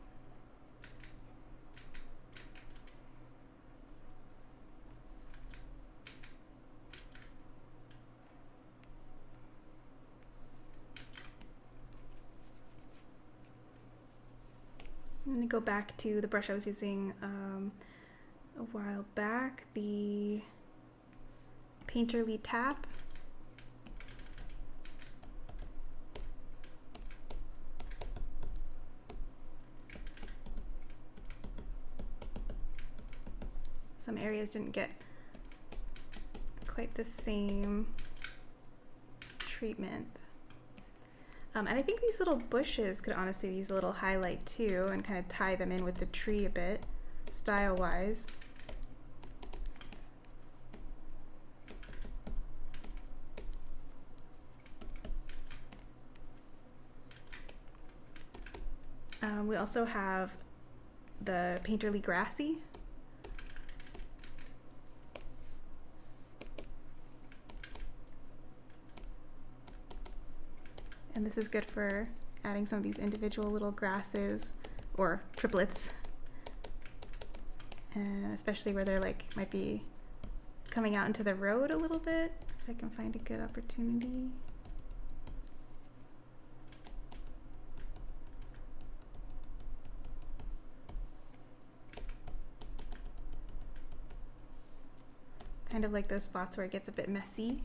Speaker 1: I'm going to go back to the brush I was using a while back, the Painterly Tap. Some areas didn't get quite the same treatment. And I think these little bushes could honestly use a little highlight too, and kind of tie them in with the tree a bit, style-wise. We also have the Painterly Grassy. And this is good for adding some of these individual little grasses or triplets. And especially where they're like, might be coming out into the road a little bit, if I can find a good opportunity. Kind of like those spots where it gets a bit messy.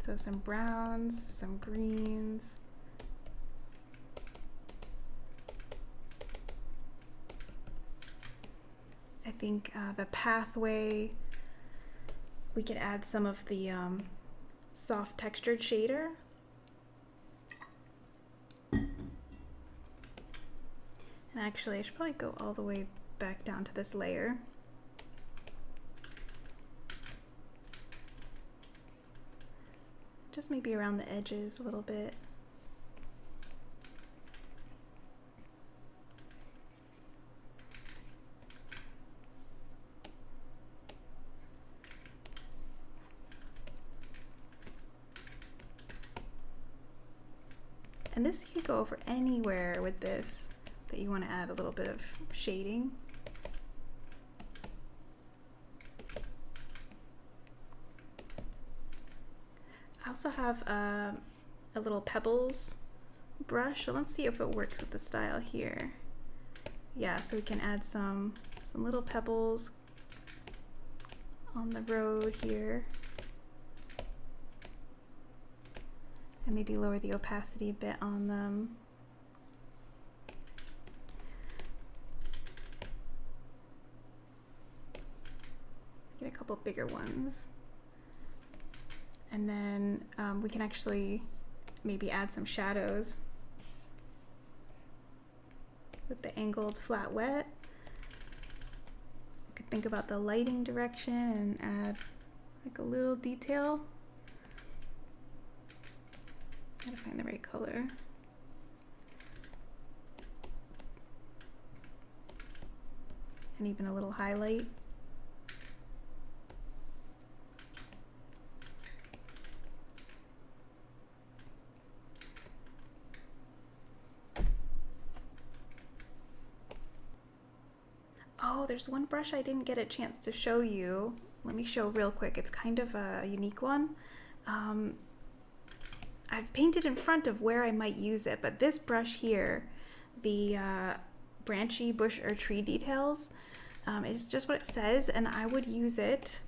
Speaker 1: So some browns, some greens. I think the pathway, we could add some of the soft textured shader. And actually, I should probably go all the way back down to this layer. Just maybe around the edges a little bit. And this you could go over anywhere with this that you want to add a little bit of shading. I also have a little pebbles brush, so let's see if it works with the style here. Yeah, so we can add some little pebbles on the road here. And maybe lower the opacity a bit on them. Get a couple bigger ones. And then we can actually maybe add some shadows with the angled flat wet. You could think about the lighting direction and add like a little detail. Gotta find the right color. And even a little highlight. Oh, there's one brush I didn't get a chance to show you. Let me show real quick. It's kind of a unique one. I've painted in front of where I might use it, but this brush here, the branchy bush or tree details, is just what it says, and I would use it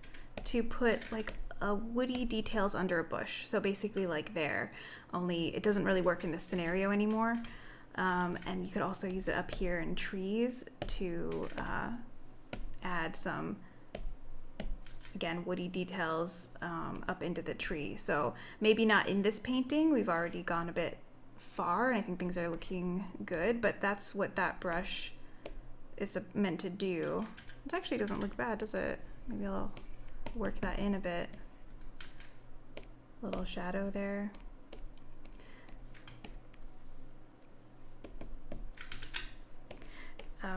Speaker 1: to put like a woody details under a bush. So basically like there, only it doesn't really work in this scenario anymore. And you could also use it up here in trees to add some, again, woody details up into the tree. So maybe not in this painting, we've already gone a bit far and I think things are looking good, but that's what that brush is meant to do. It actually doesn't look bad, does it? Maybe I'll work that in a bit. Little shadow there.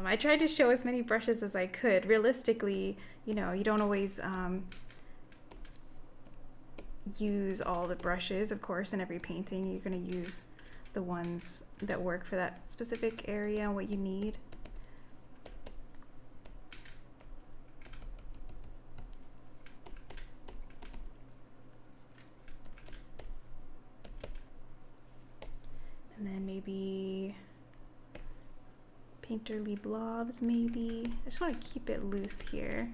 Speaker 1: I tried to show as many brushes as I could. Realistically, you know, you don't always use all the brushes, of course, in every painting. You're going to use the ones that work for that specific area and what you need. And then maybe painterly blobs, maybe. I just want to keep it loose here.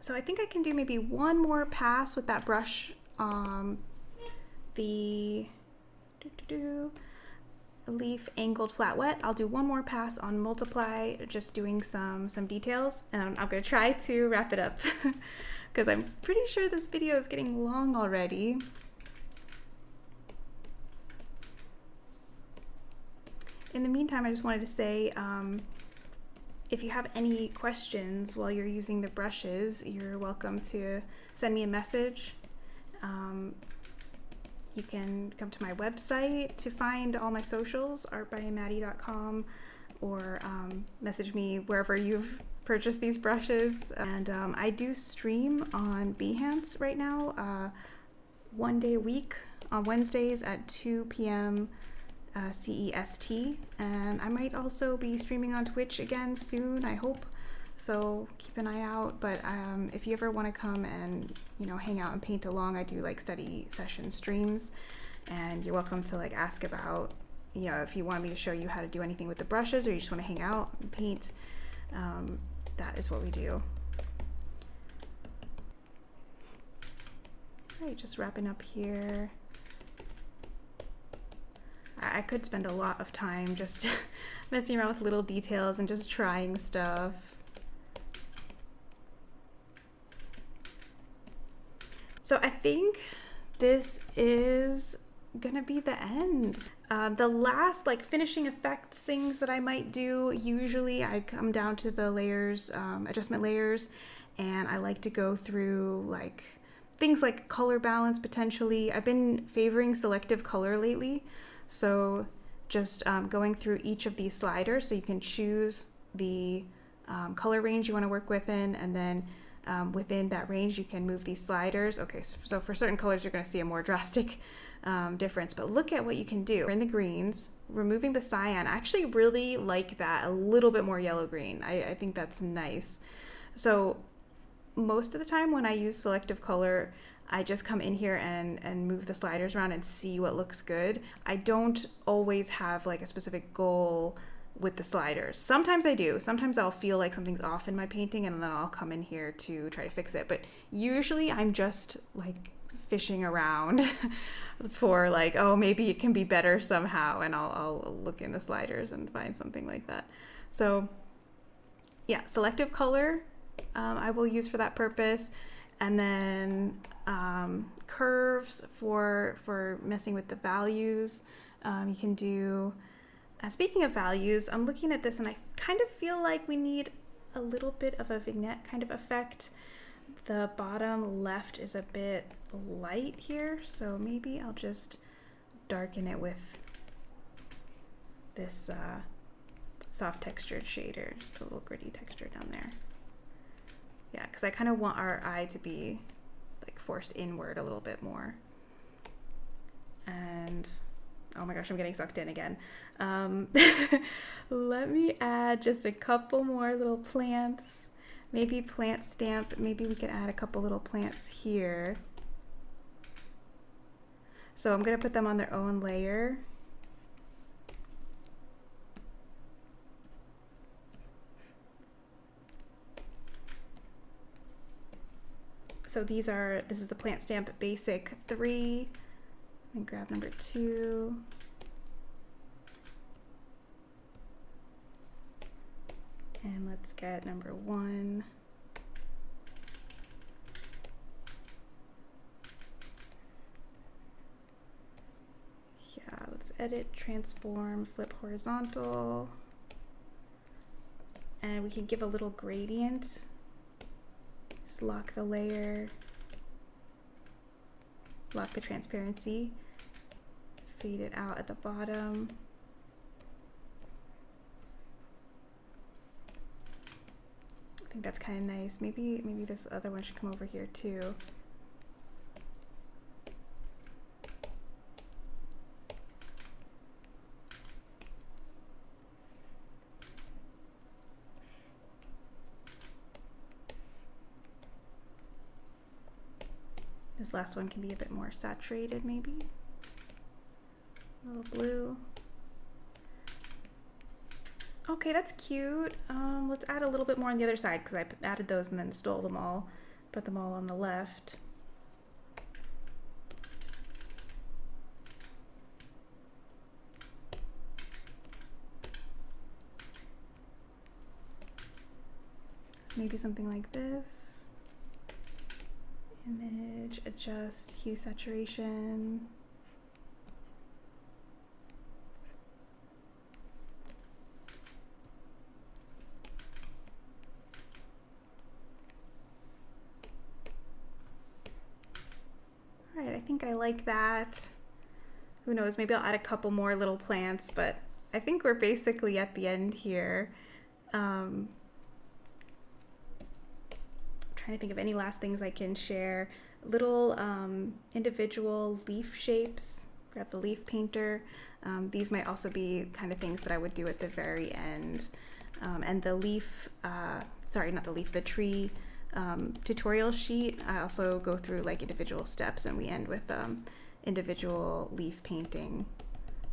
Speaker 1: So I think I can do maybe one more pass with that brush, the leaf angled flat wet. I'll do one more pass on multiply, just doing some details, and I'm gonna try to wrap it up because I'm pretty sure this video is getting long already. In the meantime, I just wanted to say, if you have any questions while you're using the brushes, you're welcome to send me a message. You can come to my website to find all my socials, artbymaddie.com, or message me wherever you've purchased these brushes. And I do stream on Behance right now, one day a week on Wednesdays at 2 p.m. CEST, and I might also be streaming on Twitch again soon, I hope, so keep an eye out. But if you ever want to come and, you know, hang out and paint along, I do like study session streams, and you're welcome to like ask about, you know, if you want me to show you how to do anything with the brushes, or you just want to hang out and paint. That is what we do. All right, just wrapping up here. I could spend a lot of time just messing around with little details and just trying stuff. So I think this is gonna be the end. The last like finishing effects things that I might do, usually I come down to the layers, adjustment layers, and I like to go through like things like color balance potentially. I've been favoring selective color lately. So just going through each of these sliders, so you can choose the color range you want to work within, and then within that range you can move these sliders. Okay, so for certain colors you're going to see a more drastic difference, but look at what you can do. In the greens, removing the cyan, I actually really like that, a little bit more yellow-green. I think that's nice. So most of the time when I use selective color, I just come in here and move the sliders around and see what looks good. I don't always have like a specific goal with the sliders. Sometimes I do. Sometimes I'll feel like something's off in my painting and then I'll come in here to try to fix it. But usually I'm just like fishing around for like, oh, maybe it can be better somehow, and I'll look in the sliders and find something like that. So yeah, selective color I will use for that purpose. And then curves for messing with the values. You can do, speaking of values, I'm looking at this and I kind of feel like we need a little bit of a vignette kind of effect. The bottom left is a bit light here, so maybe I'll just darken it with this soft textured shader. Just put a little gritty texture down there. Yeah, because I kind of want our eye to be like forced inward a little bit more. And oh my gosh, I'm getting sucked in again. Let me add just a couple more little plants. Maybe plant stamp. Maybe we could add a couple little plants here. So I'm gonna put them on their own layer. So this is the Plant Stamp Basic 3. And grab number 2. And let's get number 1. Yeah, let's edit, transform, flip horizontal. And we can give a little gradient. Just lock the layer, lock the transparency, fade it out at the bottom. I think that's kind of nice. Maybe this other one should come over here too. This last one can be a bit more saturated, maybe. A little blue. Okay, that's cute. Let's add a little bit more on the other side because I added those and then stole them all. Put them all on the left. So maybe something like this. Image, adjust, hue, saturation. All right, I think I like that. Who knows, maybe I'll add a couple more little plants, but I think we're basically at the end here. Trying to think of any last things I can share. Little individual leaf shapes. Grab the leaf painter. These might also be kind of things that I would do at the very end. And the leaf, sorry, not the leaf, the tree tutorial sheet, I also go through like individual steps and we end with individual leaf painting.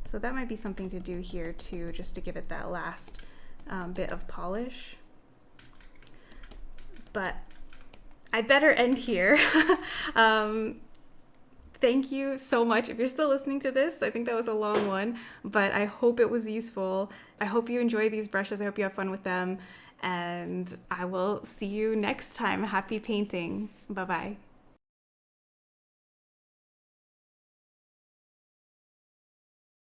Speaker 1: So that might be something to do here too, just to give it that last bit of polish. But I better end here. Thank you so much. If you're still listening to this, I think that was a long one, but I hope it was useful. I hope you enjoy these brushes. I hope you have fun with them, and I will see you next time. Happy painting. Bye-bye.